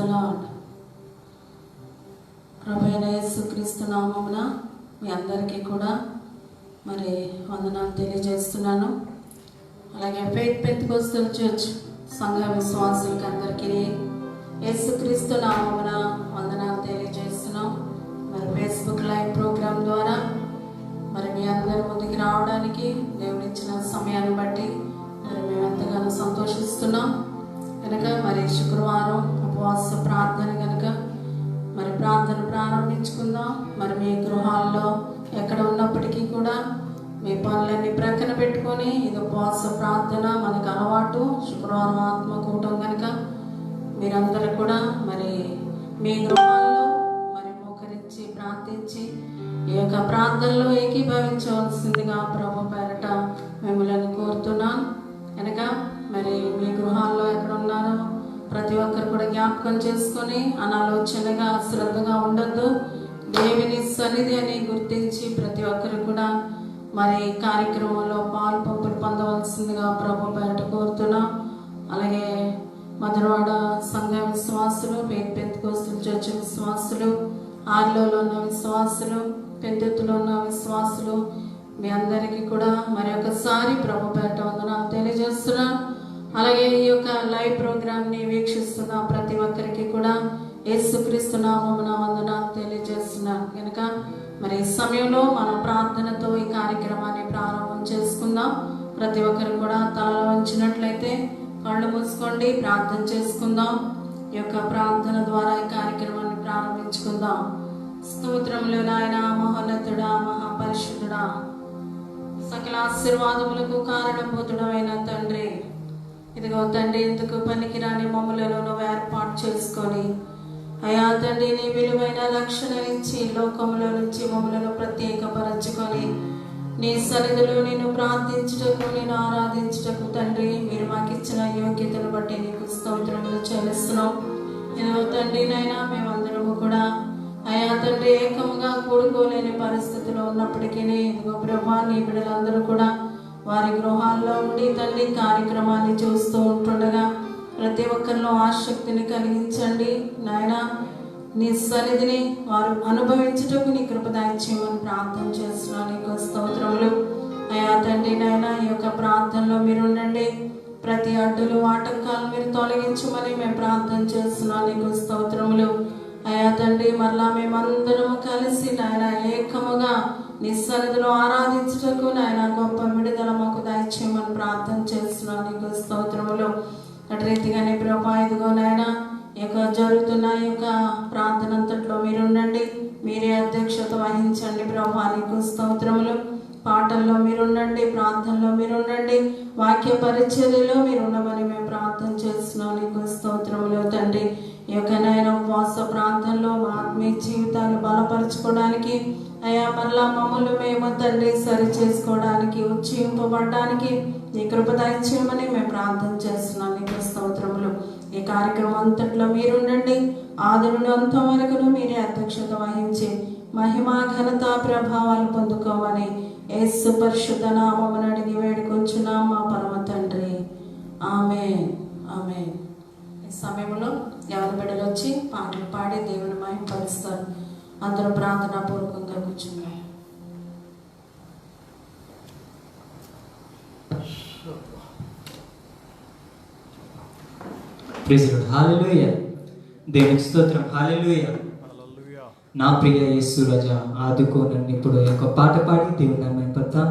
The lord. ప్రభువైన యేసుక్రీస్తు నామమున మీ అందరికీ కూడా మరి వందనాలు తెలియజేస్తున్నాను. అలాగే ఫెయిత్ పెంతెకోస్తల్ చర్చ్ సంఘ విశ్వాసులకి అందరికీ యేసుక్రీస్తు నామమున వందనాలు తెలియజేస్తున్నాం. మరి ఫేస్బుక్ లైవ్ ప్రోగ్రాం ద్వారా మరి మీ అందరి ముందుకు రావడానికి దేవుడిచ్చిన సమయాన్ని బట్టి మరి మేము ఎంతగానో సంతోషిస్తున్నాం. కనుక మరి శుక్రవారం ఉపవాస ప్రార్థన కనుక మరి ప్రార్థన ప్రారంభించుకుందాం. మరి మీ గృహాల్లో ఎక్కడ ఉన్నప్పటికీ కూడా మీ పనులన్నీ ప్రక్కన పెట్టుకొని ఇది ఉపవాస ప్రార్థన మనకు అలవాటు. శుక్రవారం ఆత్మకూటం కనుక మీరందరూ కూడా మరి మీ గృహాల్లో మరి మోకరించి ప్రార్థించి ఈ యొక్క ప్రార్థనలో ఏకీభవించవలసిందిగా ప్రభు పేరట మిమ్మల్ని కోరుతున్నాను. కనుక మరి మీ గృహాల్లో ఎక్కడ ఉన్నారో ప్రతి ఒక్కరు కూడా జ్ఞాపకం చేసుకొని అనాలోచనగా శ్రద్ధగా ఉండొద్దు. దేవుని సన్నిధి అని గుర్తించి ప్రతి ఒక్కరు కూడా మరి కార్యక్రమంలో పాలు పొందవలసిందిగా ప్రభు పేరట కోరుతున్నాం. అలాగే మధురవాడ సంఘ విశ్వాసులు, ఫెయిత్ పెంతెకోస్తల్ చర్చ్ విశ్వాసులు, ఆర్లోలో ఉన్న విశ్వాసులు, పెందుతులో ఉన్న విశ్వాసులు మీ అందరికీ కూడా మరి ఒకసారి ప్రభు పేరట వందనాలు తెలియజేస్తున్నాం. అలాగే ఈ యొక్క లైవ్ ప్రోగ్రామ్ని వీక్షిస్తున్న ప్రతి ఒక్కరికి కూడా యేసుక్రీస్తు నామమున వందనాలు తెలియజేస్తున్నాను. కనుక మరి ఈ సమయంలో మనం ప్రార్థనతో ఈ కార్యక్రమాన్ని ప్రారంభం చేసుకుందాం. ప్రతి ఒక్కరు కూడా తలలో వంచినట్లయితే కళ్ళు మూసుకోండి, ప్రార్థన చేసుకుందాం. ఈ యొక్క ప్రార్థన ద్వారా ఈ కార్యక్రమాన్ని ప్రారంభించుకుందాం. స్తోత్రములు నాయన, మహోన్నతుడా, మహాపరిశుద్ధుడా, సకల ఆశీర్వాదములకు కారణభూతుడమైన తండ్రి, ఇదిగో తండ్రి ఎందుకు పనికిరాని మమ్ములను నువ్వు ఏర్పాటు చేసుకొని అయా తండ్రి నీ విలువైన రక్షణ ఇచ్చి లోకంలో నుంచి మమ్మలను ప్రత్యేకపరచుకొని నీ సన్నిధిలో నేను ప్రార్థించుటకు, నేను ఆరాధించుటకు తండ్రి మీరు మాకు ఇచ్చిన యోగ్యతను బట్టి నీకు స్తోత్రములు చెల్లిస్తున్నాం. ఇదిగో తండ్రి నైనా మేమందరము కూడా అయా తండ్రి ఏకముగా కూడుకోలేని పరిస్థితిలో ఉన్నప్పటికీ ఇదిగో ప్రభా నీ బిడ్డలందరూ కూడా వారి గృహాల్లో ఉండి తండ్రి కార్యక్రమాన్ని చూస్తూ ఉంటుండగా ప్రతి ఒక్కరిలో ఆసక్తిని కలిగించండి నాయన. నీ సన్నిధిని వారు అనుభవించుటకు నీ కృప దయచేయమని ప్రార్థన చేస్తున్నాను. నీకు స్తోత్రములు అయా తండ్రి నాయన. ఈ యొక్క ప్రార్థనలో మీరు ఉండండి, ప్రతి అడ్డులు ఆటంకాలు మీరు తొలగించమని మేము ప్రార్థన చేస్తున్నాం. నీకు స్తోత్రములు అయా తండ్రి. మరలా మేమందరము కలిసి నాయన ఏకముగా నీ సన్నిధిలో ఆరాధించుటకు నాయన గొప్ప విడుదల మాకు దయచేయమని ప్రార్థన చేస్తున్నాను. నీకు స్తోత్రములు. అటు రీతిగానే ప్రభా ఇదిగో నాయన ఈ యొక్క జరుగుతున్న ఈ యొక్క ప్రార్థన అంతట్లో మీరు ఉండండి, మీరే అధ్యక్షత వహించండి ప్రభా. నీకు స్తోత్రములు. పాటల్లో మీరుండండి, ప్రార్థనలో మీరుండండి, వాక్య పరిచర్యలో మీరు ఉండమని మేము ప్రార్థన చేస్తున్నాం. నీకు స్తోత్రములు తండ్రి. ఈ యొక్క నాయన ఉపవాస ప్రార్థనలో మా ఆత్మీయ జీవితాలు బలపరచుకోవడానికి అయా మరలా మమ్మల్ని మేము తండ్రి సరి చేసుకోవడానికి, ఉజ్జీవింపబడడానికి నీ కృప దయచేయమని మేము ప్రార్థన చేస్తున్నాం. నీకు స్తోత్రములు. ఈ కార్యక్రమం అంతట్లో మీరుండండి, ఆదినుండి అంతం వరకును మీరే అధ్యక్షత వహించి మహిమా ఘనత ప్రభావాలు పొందుకోమని యేసు పరిశుద్ధ నామమున అడిగి వేడుకొంచున్నాం మా పరమ తండ్రి. ఆమేన్, ఆమేన్. ఈ సమయంలో ఎవరి బిడ్డలు వచ్చి పాటలు పాడి దేవుని మహిమపరుస్తారు. అందరూ ప్రార్థనా పూర్వకంగా కూర్చున్నారు. హల్లెలూయా. దేవునికి స్తోత్రం. హల్లెలూయా. నా ప్రియ యేసు రాజా ఆదుకో నన్ను. ఇప్పుడు ఒక పాట పాడి దేవుని నామమున పడతాం.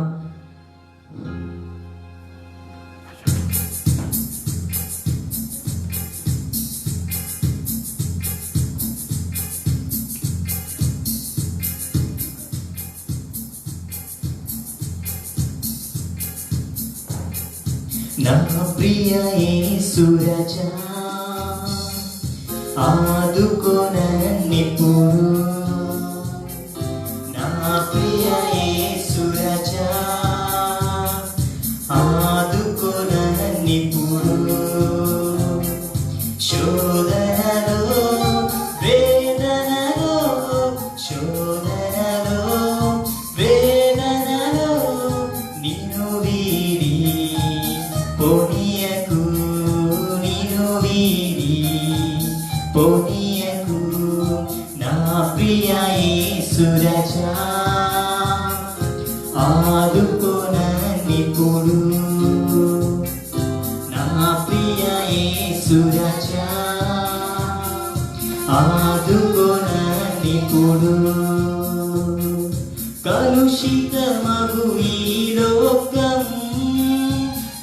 నా ప్రియ యేసు రాజా ఆదుకో నన్నిప్పుడు. నా ప్రియ యేసు రాజా ఆదుకో నన్నిప్పుడు. శోధనలో వేదనలో, శోధనలో వేదనలో నిన్ను వీడి పోనీయకు, నిన్ను వీడి పోనీయకు నా ప్రియ యేసు రాజా ఆదుకో నన్నిప్పుడు నా ప్రియ యేసు రాజా ఆదుకో నన్నిప్పుడు కలుషితమగు ఈ లోకం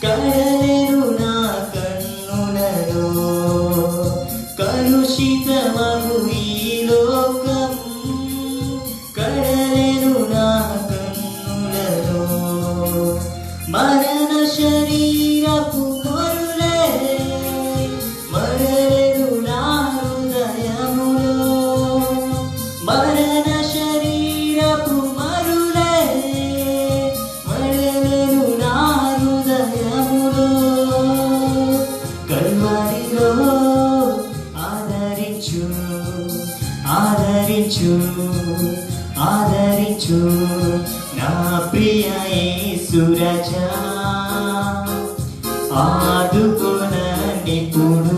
కడలేరు నా కన్నులలో కలుషితమగు ఈ లోకం కడలేరు నా కన్నులలో మరణ శరీరపు మరులే మరలేరు నా హృదయములో మరణ శరీరపు మరులే మరలేరు నా హృదయములో కల్వరిలో ఆదరించు ఆదరించు ఆదరించు నా ప్రియ యేసు రాజా ఆదుకో నన్నిప్పుడు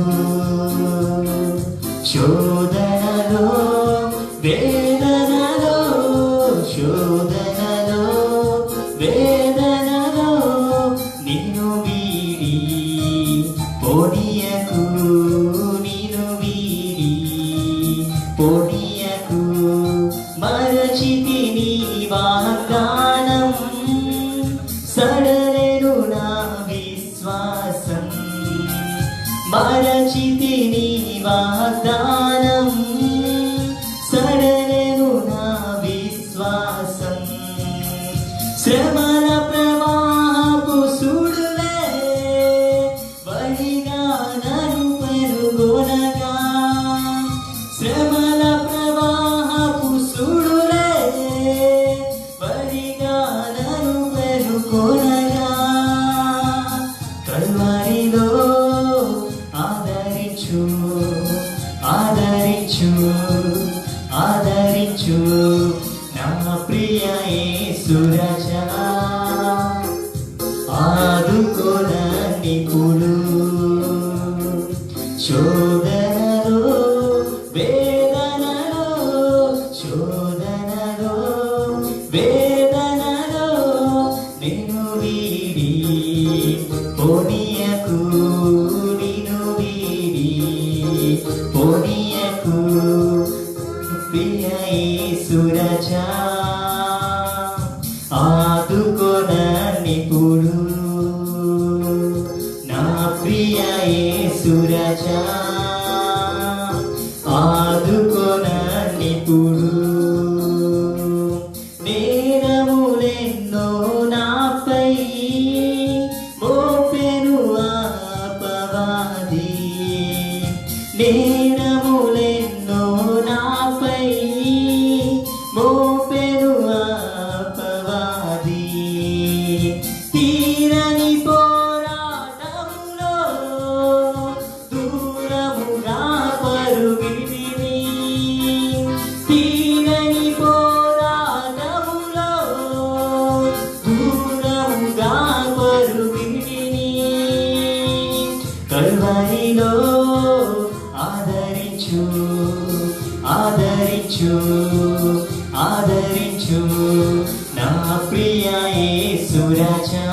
శోధనలో వేదనలో శోధనలో వేదనలో నిన్ను వీడి పోనీయకు నిన్ను వీడి పోనీయకు మరచితిని వాగ్దానం సడలేను నా విశ్వాసం మరచితిని వాగ్దానం సడలేను నా విశ్వాసం శ్రమల ప్రవాహపు సుడులే వడిగా నన్ను పెరుగొనగా శ్రమల ప్రవాహపు సుడులే వడిగా నన్ను పెరుగొనగా కల్వరిలో ఆదరించు ఆదరించు ఆదరించు నా ప్రియ యేసు రాజా ఆదుకో నన్నిప్పుడు శోధనలో వేదనలో శోధనలో వేదనలో నిన్ను వీడి పోనీయకు నిన్ను వీడి పోనీయకు ప్రియ యేసు రాజా ఆదుకో నన్నిప్పుడు నా ప్రియ యేసు రాజా ఆదుకో నన్నిప్పుడు నేరములెన్నో నాపై మోపెను అపవాది నేరములెన్నో నాపై మోపెను అపవాది తీరని పోరాటములో దూరముగా పరుగితిని తీరని పోరాటములో దూరముగా పరుగితిని కల్వరిలో ఆదరించు ఆదరించు ఆదరించు నా ప్రియ యేసు రాజా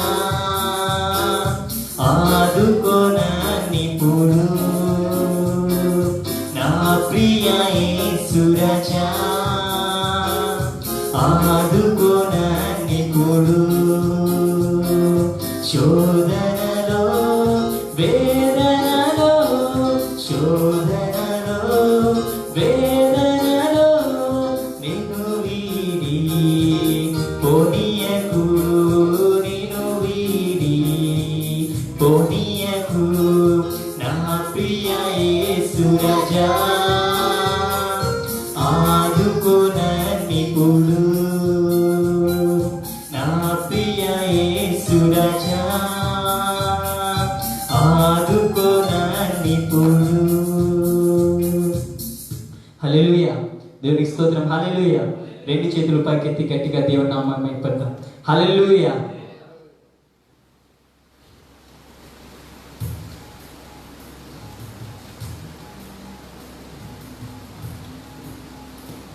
ఆదుకో నన్నిప్పుడు నా ప్రియ యేసు రాజా ఆదుకో నన్నిప్పుడు శోధనలో వేదనలో శోధనలో వేదనలో నిన్ను వీడి పోనీయకు నిన్ను వీడి పోనీయకు నా ప్రియ యేసు రాజా ఆదుకో నన్నిప్పుడు నా ప్రియ యేసు రాజా ఆదుకో నన్నిప్పుడు హల్లెలూయా. దేవునికి స్తోత్రం. హల్లెలూయా. రెండు చేతులు పైకెత్తి గట్టిగా దేవుని నామాన్ని మహిమపడదాం. హల్లెలూయా.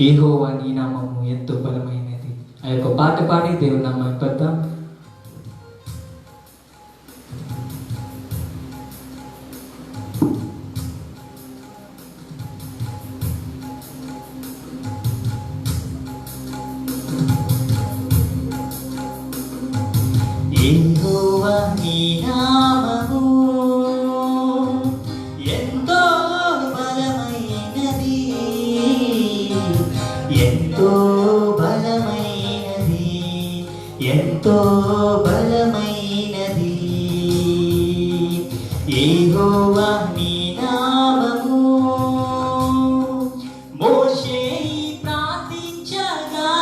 యెహోవా నీ నామము ఎంతో బలమైనది. ఆ యొక్క పాట పాడి దేవుని నామాన్ని పడదాం. యెహోవా నీ నామము ఎంతో బలమైనది, ఎంతో బలమైనది, ఎంతో బలమైనది. యెహోవా నీ నామము మోషే ప్రార్థించగా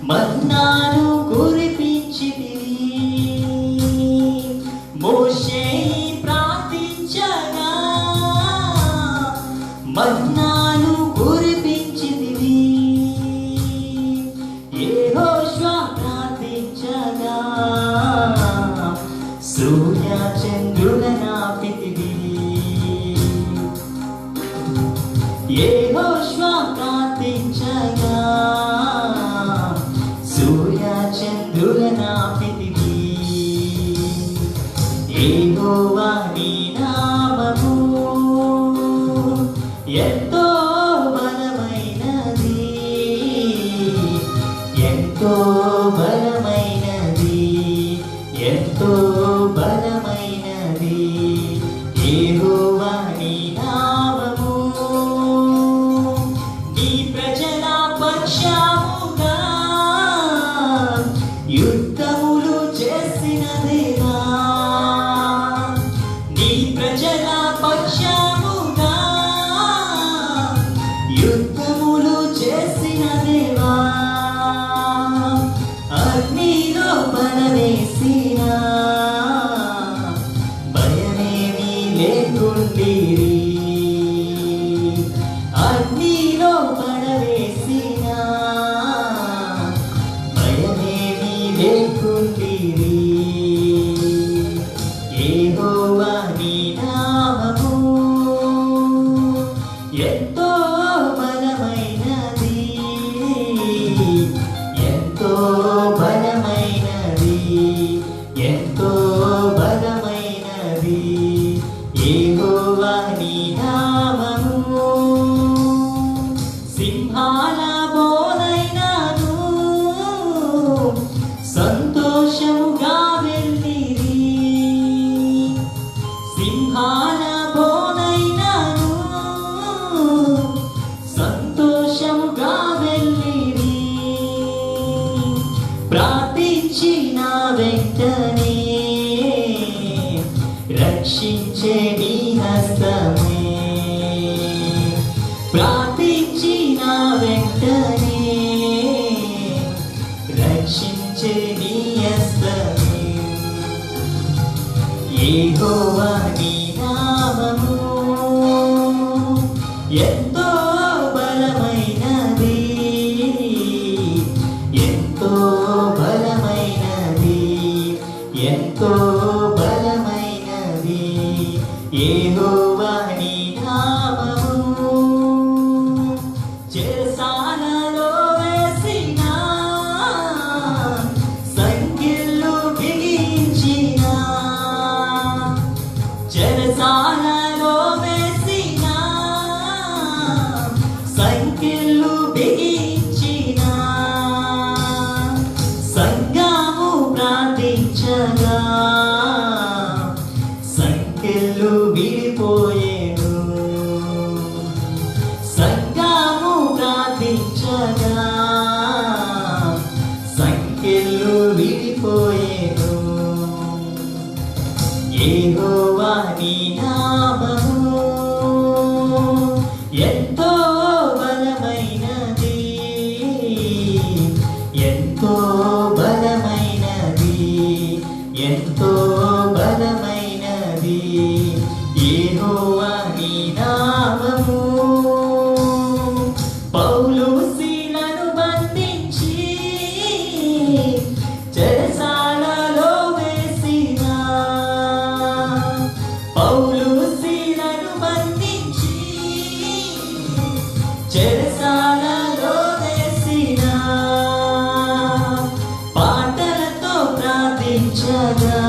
మన్నాను కురిపించితివి. మోషే ప్రార్థించగా మన్నాను కురిపించితివి. యెహోషువ ప్రార్థించగా సూర్య చంద్రులనాపితివి. యెహోషువ ప్రార్థించగా సూర్య చంద్రులనాపితివి. యెహోవా నీ నామము ఎంతో బలమైనది, ఎంతో బలమైనది, ఎంతో బలమైనది. యెహోవా నీ నామము నీ ప్రజల పక్షముగా యుద్ధములు చేసిన దేవా. నీ ప్రజల పక్షముగా యుద్ధములు చేసిన దేవా. అగ్నిలో పడవేసిన భయమేమీ లేకుండిరి. అగ్నిలో పడవేసిన భయమేమీ లేకుండిరి. యెహోవా నీ నామము ఎంతో బలమైనది, ఎంతో బలమైనది, ఎంతో బలమైనది. యెహోవా నీ నామము సింహాల బోధైనను సంతోషముగా వెళ్ళిరి. సింహాల బోధైనను సంతోషముగా వెళ్ళిరి. ప్రార్థించిన వెంటనే రక్షించే నీ హస్తమే. ప్రార్థించిన వెంటనే రక్షించే నీ హస్తమే. యెహోవా నీ నామము ఎంతో బలమైనది, ఎంతో బలమైనది, ఎంతో బలమైనది. యెహోవా నీ నామము చెరసాలలో వేసిన సంకెళ్ళు బిగించిన, చెరసాలలో వేసిన చెరసాలలో వేసిన పాటలతో ప్రార్థించగా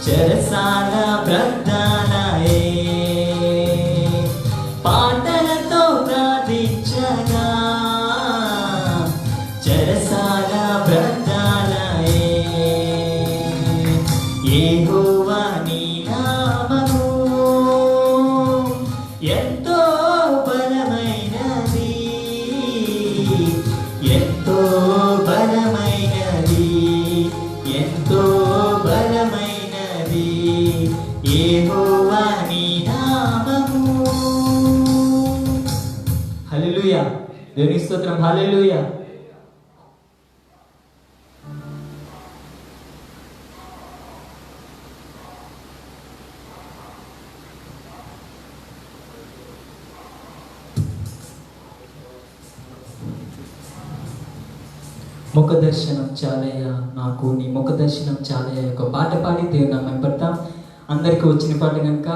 చెరసాల ప్రార్థనయే పాటలతో ప్రార్థించగా చెరసాల ప్రార్థనయే యెహోవా నీ నామము ఎంతో బలమైనది ఎంతో బలమైనది ఎంతో బలమైనది యెహోవా నీ నామము. హల్లెలూయా. దేవునికి స్తోత్రం. హల్లెలూయా. ముఖ దర్శనం చాలయ్యా నాకు, నీ ముఖ దర్శనం చాలయ్యా ఒక పాట పాడి దేవుని నామం పెడతాం. అందరికీ వచ్చిన పాట కనుక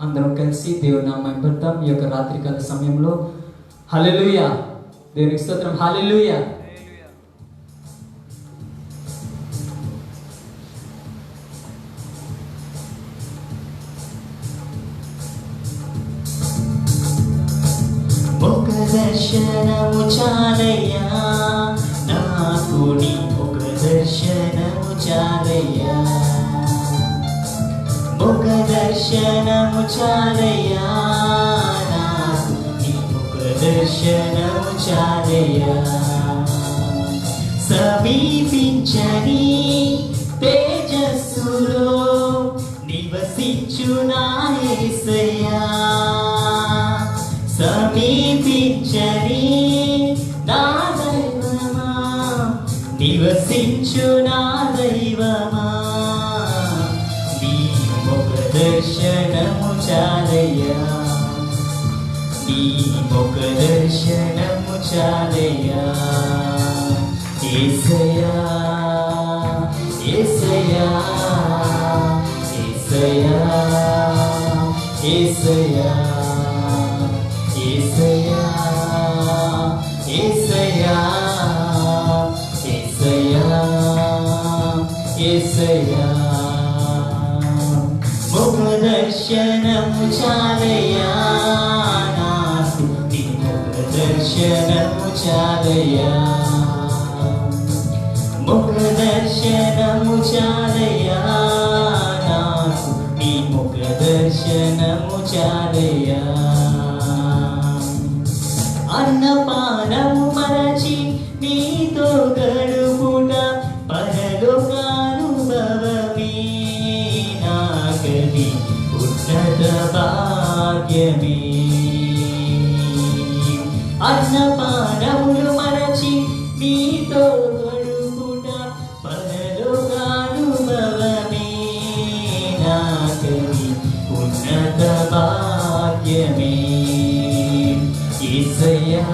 అందరం కలిసి దేవుని నామం పెడతాం ఈ యొక్క రాత్రికాల సమయంలో. హల్లెలూయా. దేవునికి స్తోత్రం. హల్లెలూయా. ముఖ దర్శనము చాలయ్యా నాకు, నీ ముఖ దర్శనము చాలయ్యా ముఖ దర్శనము చాలయ్యా నాకు, నీ ముఖ దర్శనము చాలయ్యా సమీపించని తేజస్సులో నివసించు నా యేసయ్యా సమీపించని నా దైవమా నివసించు నా దైవమా నీ ముఖ దర్శనము చాలయ్యా నీ ముఖ దర్శనము చాలయ్యా యేసయ్యా యేసయ్యా యేసయ్యా యేసయ్యా యేసయ్యా యేసయ్యా యేసయ్యా యేసయ్యా ముఖ దర్శనము చాలయ్యా నాకు, నీ ముఖ దర్శనము చాలయ్యా ముఖ దర్శనము చాలయ్యా నాకు, నీ ముఖ దర్శనము చాలయ్యా అన్నపానము మరచి నీతో గడుపుట పరలోకానుభవమే నాకది ఉన్నత భాగ్యమే అన్నపానములు మరచి నీతో గడుపుట పరలోకానుభవమే నాకది ఉన్నత భాగ్యమే యేసయ్యా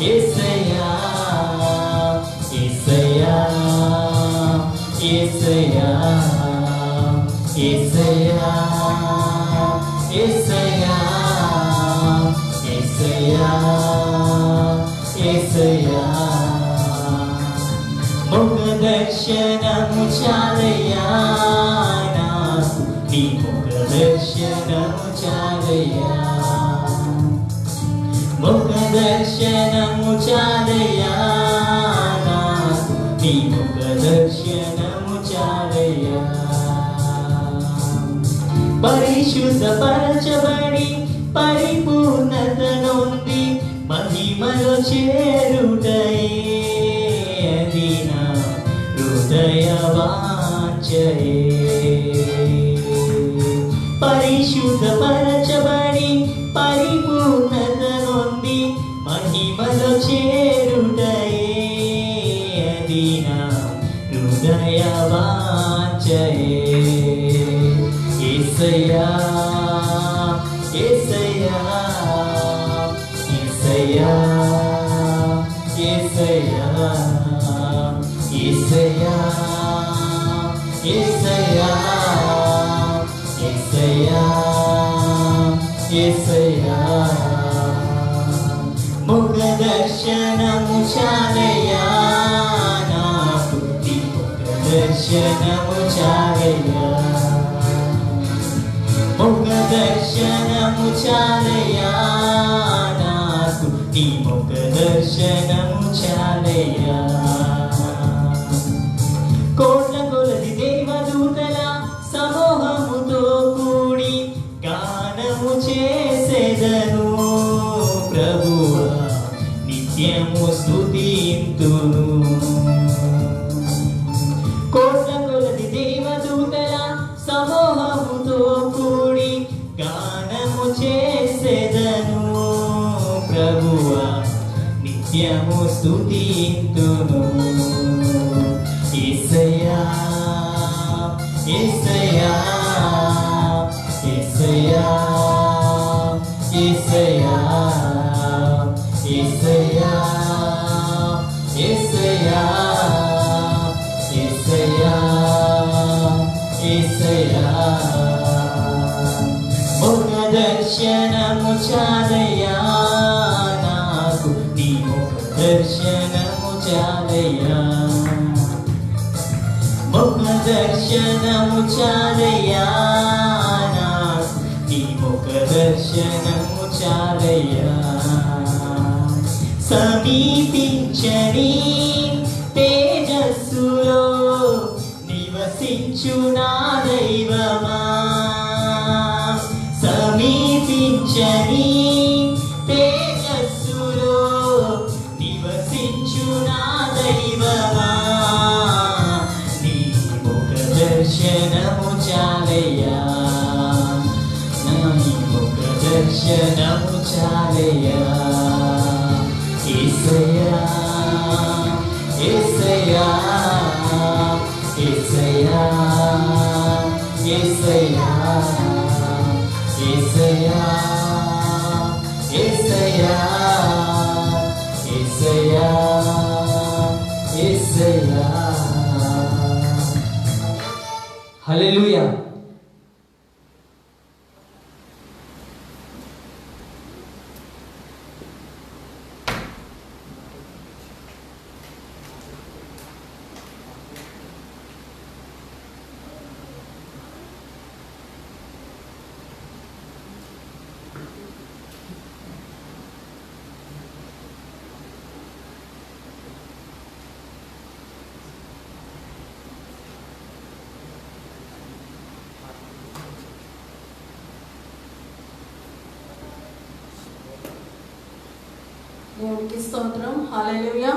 యేసయ్యా యేసయ్యా యేసయ్యా యేసయ్యా యేసయ్యా యేసయ్యా యేసయ్యా ముఖ దర్శనము చాలయ్యా నాకు, నీ ముఖ దర్శనము చాలయ్యా ముఖ దర్శనము చాలయ్యా నాకు, నీ ముఖ దర్శనము చాలయ్యా పరిశుద్ధపరచబడి పరిపూర్ణత నొంది మహిమలో చేరుటయే అది నా హృదయ వాంఛయే పరిశుద్ధపరచబడి పరిపూర్ణత నొంది మహిమలో చేరుటయే అది నా హృదయ వాంఛయే యేసయ్యా యేసయ్యా యేసయ్యా యేసయ్యా యేసయ్యా యేసయ్యా యేసయ్యా యేసయ్యా ముఖ దర్శనము చాలయ్యా నాకు నీ ముఖ దర్శనము చాలయ్యా ముఖ దర్శనము చాలయ్యా నాకు నీ ముఖ దర్శనము చాలయ్యా కోట్ల కొలది దేవదూతల సమూహముతో కూడి గానము చేసేదను ప్రభువా నిత్యము స్తుతింతును కోట్ల కొలది దేవదూతల సమూహముతో కూడి గానము చేసేదను ప్రభువా నిత్యము స్తుతింతును యేసయ్యా యేసయ్యా యేసయ్యా యేసయ్యా యేసయ్యా యేసయ్యా యేసయ్యా యేసయ్యా ముఖ దర్శనము చాలయ్యా నాకు నీ ముఖ దర్శనము చాలయ్యా ముఖ దర్శనము చాలయ్యా నాకు నీ ముఖ దర్శనము చాలయ్యా సమీపించని తేజస్సులో నివసించు నా దైవమా సమీపించని తేజస్సులో నివసించు నా దైవమా నీ ముఖ దర్శనము చాలయ్యా నీ ముఖ దర్శనము చాలయ్యా యేసయ్యా యేసయ్యా యేసయ్యా యేసయ్యా యేసయ్యా యేసయ్యా యేసయ్యా యేసయ్యా హల్లెలూయా. దేవునికి స్తోత్రం. హల్లెలూయా.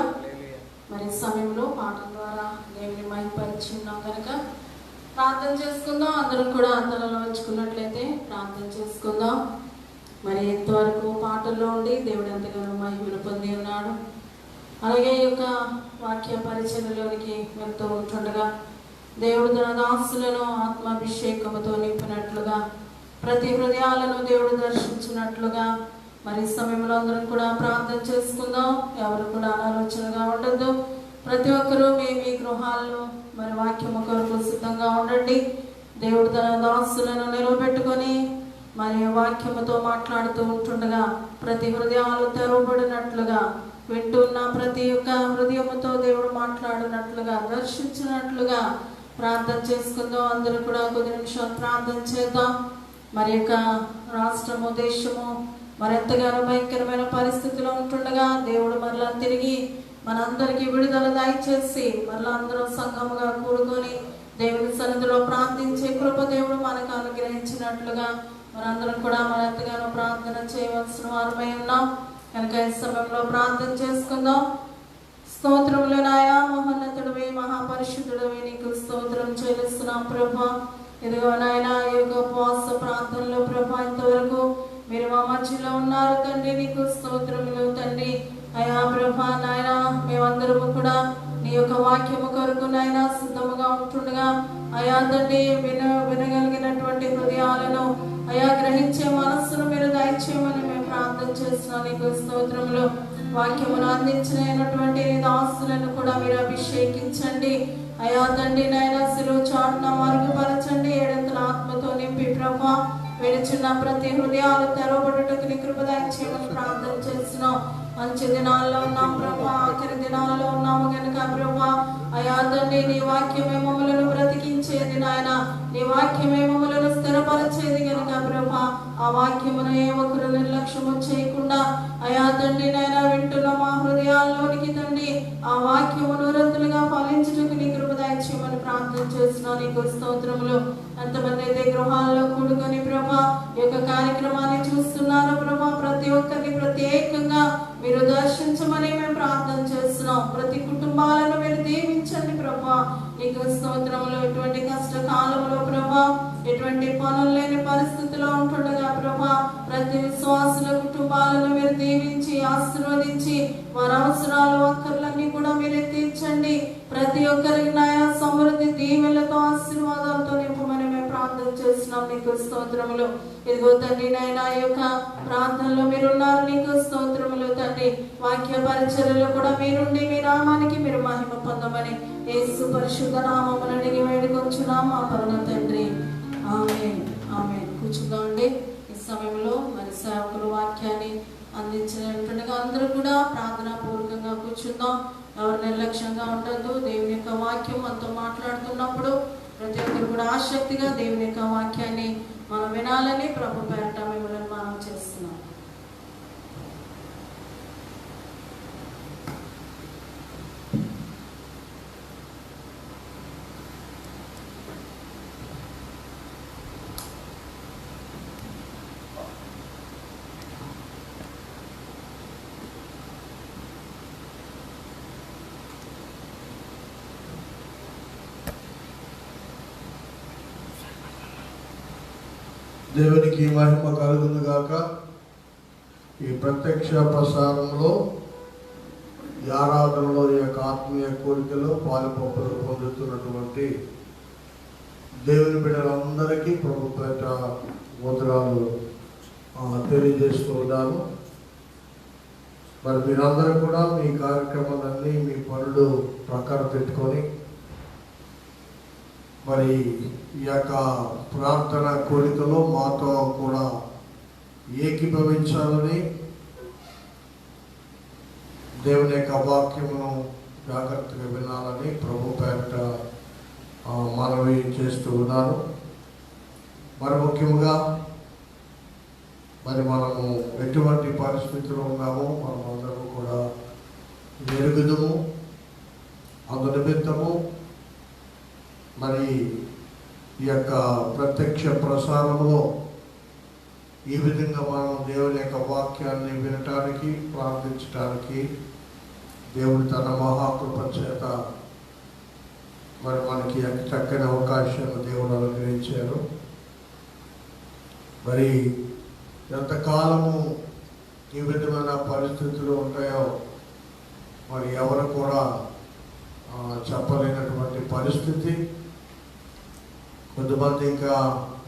మరి సమయంలో పాటల ద్వారా దేవుని మహిమపరిచున్నాం కనుక ప్రార్థన చేసుకుందాం. అందరం కూడా తలలో వచ్చుకున్నట్లయితే ప్రార్థన చేసుకుందాం. మరి ఇంతవరకు పాటల్లో ఉండి దేవుడు ఎంతగానో మహిమను పొంది ఉన్నాడు. అలాగే ఈ యొక్క వాక్య పరిచయలోనికి వెళ్తూ ఉంటుండగా దేవుడు తన దాసులను ఆత్మాభిషేకముతో నింపినట్లుగా ప్రతి హృదయాలను దేవుడు దర్శించినట్లుగా మరి సమయంలో అందరం కూడా ప్రార్థన చేసుకుందాం. ఎవరు కూడా అనాలోచనగా ఉండద్దు. ప్రతి ఒక్కరూ మీ గృహాల్లో మరి వాక్యము కొరకు సిద్ధంగా ఉండండి. దేవుడు తన దాసులను నిలవబెట్టుకొని మరి వాక్యముతో మాట్లాడుతూ ఉంటుండగా ప్రతి హృదయాలు తెరవబడినట్లుగా వింటున్న ప్రతి ఒక్క హృదయముతో దేవుడు మాట్లాడినట్లుగా దర్శించినట్లుగా ప్రార్థన చేసుకుందాం. అందరూ కూడా కొద్ది నిమిషాలు ప్రార్థన చేద్దాం. మరి యొక్క రాష్ట్రము దేశము మరెంతగానో భయంకరమైన పరిస్థితిలో ఉంటుండగా దేవుడు మరలా తిరిగి మనందరికీ విడుదల దయచేసి మరలా అందరూ సంఘముగా కూడుకొని దేవుని సన్నిధిలో ప్రార్థించే కృప దేవుడు మనకు అనుగ్రహించినట్లుగా మనందరం కూడా మరెంతగానో ప్రార్థన చేయవలసిన వారమై ఉన్నాం కనుక ఈ సమయంలో ప్రార్థన చేసుకుందాం. స్తోత్రములు నాయనా, మహోన్నతుడివి మహాపరిశుద్ధుడివి, నీకు స్తోత్రం చెల్లిస్తున్నాం ప్రభా. ఇదిగో నాయనా, ఈ యొక్క ఉపవాస ప్రార్థనలో ప్రభా ఇంతవరకు మీరు మా మధ్యలో ఉన్నారు తండ్రి, నీకు స్తోత్రములు తండ్రి. అయా ప్రభా నాయనా, మేమందరము కూడా నీ యొక్క వాక్యము కొరకు నాయనా సిద్ధముగా ఉంటుండగా అయా తండ్రి వినగలిగినటువంటి హృదయాలను అయా గ్రహించే మనస్సును మీరు దయచేయమని మేము ప్రార్థన చేస్తున్నాం. నీకు స్తోత్రములు. వాక్యమును అందించినటువంటి దాసులను కూడా మీరు అభిషేకించండి అయా తండ్రి. నాయనా సిలువ చాటున మరుగుపరచండి. ఏడంతల ఆత్మతో నింపి ప్రభా విడుచున్న ప్రతి హృదయాలు తెరవబడుటకు నీ కృప దయచేయమని ప్రార్థన చేస్తున్నాం. మంచి దినాల్లో ఉన్నాం ప్రభా, ఆఖరి దినాల్లో ఉన్నాము కనుక ప్రభా అయా తండ్రి నీ వాక్యమే మమ్మలను బ్రతికించేది నాయన, నీ వాక్యమే మమ్మలను స్థిరపరిచేది కనుక ప్రభా ఆ వాక్యమును ఏ ఒక్కరు నిర్లక్ష్యము చేయకుండా అయా తండ్రి నాయన వింటున్న మా హృదయాల్లోనికి తండ్రి ఆ వాక్యమును రద్దులుగా ఫలించుటకు నీ కృప దయచేయమని ప్రార్థన చేస్తున్నాను. నీకు స్తోత్రములు. ఎంతమంది అయితే గృహాల్లో కూడుకొని ప్రభా ఈ యొక్క కార్యక్రమాన్ని చూస్తున్నారో ప్రభా ప్రతి ఒక్కరిని ప్రత్యేకంగా మీరు దర్శించమని మేము ప్రార్థన చేస్తున్నాం. ప్రతి కుటుంబాలను మీరు దీవించండి ప్రభా. నీకు స్తోత్రములు. ఎటువంటి కష్టకాలంలో ప్రభా, ఎటువంటి పనులు లేని పరిస్థితిలో ఉంటుండగా ప్రభా ప్రతి విశ్వాసుల కుటుంబాలను మీరు దీవించి ఆశీర్వదించి వారి అవసరాలు అక్కర్లన్నీ కూడా మీరే తీర్చండి. ప్రతి ఒక్కరికి నాయన సమృద్ధి దీవెనలతో ఆశీర్వాదాలతో నింపమని మేము ప్రార్థన చేస్తున్నాం. నీకు స్తోత్రములు. ఇదిగో తండ్రి నాయన ఈ యొక్క ప్రార్థనలో మీరున్నారు. నీకు స్తోత్రములు తండ్రి. వాక్య పరిచర్యలో కూడా మీరుండి మీ నామానికి మీరు మహిమ పొందమని యేసు పరిశుద్ధ నామమున అడిగి వేడుకొంచున్నాం మా పరమ తండ్రి. ఆమేన్. ఆమేన్. కూర్చుందామండి. ఈ సమయంలో మరి సేవకులు వాక్యాన్ని అందించినట్టుగా అందరూ కూడా ప్రార్థనా పూర్వకంగా కూర్చుందాం. ఎవరు నిర్లక్ష్యంగా ఉండద్దు. దేవుని యొక్క వాక్యం మనతో మాట్లాడుతున్నప్పుడు ప్రతి ఒక్కరు కూడా ఆసక్తిగా దేవుని యొక్క వాక్యాన్ని మనం వినాలని ప్రభు పేరట మిమ్మల్ని మనం చేస్తున్నాం. దేవునికి మహిమ కలుగును గాక. ఈ ప్రత్యక్ష ప్రసారంలో ఈ ఆరాధనలో ఈ యొక్క ఆత్మీయ కోరికలో పాలుపొప్పులు పొందుతున్నటువంటి దేవుని బిడ్డలందరికీ ప్రభు పేట వందనాలు తెలియజేస్తూ ఉన్నాను. మరి మీరందరూ కూడా మీ కార్యక్రమాలన్నీ మీ పనులు ప్రకారం పెట్టుకొని మరి ఈ యొక్క ప్రార్థన కోరికలో మాతో కూడా ఏకీభవించాలని దేవుని యొక్క వాక్యమును జాగ్రత్తగా వినాలని ప్రభు పేరిట మనవి చేస్తూ ఉన్నాను. మరి ముఖ్యంగా మరి మనము ఎటువంటి పరిస్థితిలో ఉన్నామో మనం అందరము కూడా ఎరుగుదము. అందు నిమిత్తము మరి ఈ యొక్క ప్రత్యక్ష ప్రసారంలో ఈ విధంగా మనం దేవుని యొక్క వాక్యాన్ని వినటానికి ప్రార్థించడానికి దేవుడు తన మహాకృప చేత మరి మనకి చక్కని అవకాశాన్ని దేవుడు అనుగ్రహించారు. మరి ఎంతకాలము ఈ విధమైన పరిస్థితులు ఉంటాయో మరి ఎవరు కూడా చెప్పలేనటువంటి పరిస్థితి. కొంతమంది ఇంకా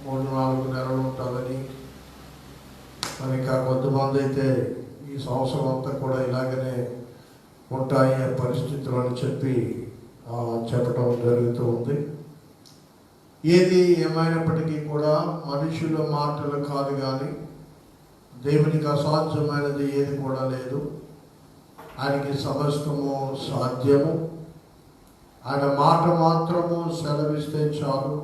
3-4 నెలలు ఉంటుందని, మరి ఇంకా కొంతమంది అయితే ఈ సంవత్సరం అంతా కూడా ఇలాగనే ఉంటాయి పరిస్థితులు అని చెప్పడం జరుగుతూ ఉంది. ఏది ఏమైనప్పటికీ కూడా మనుషుల మాటలు కాదు కానీ దేవునికి అసాధ్యమైనది ఏది కూడా లేదు. ఆయనకి సమస్తము సాధ్యము. ఆయన మాట మాత్రము సెలవిస్తే చాలు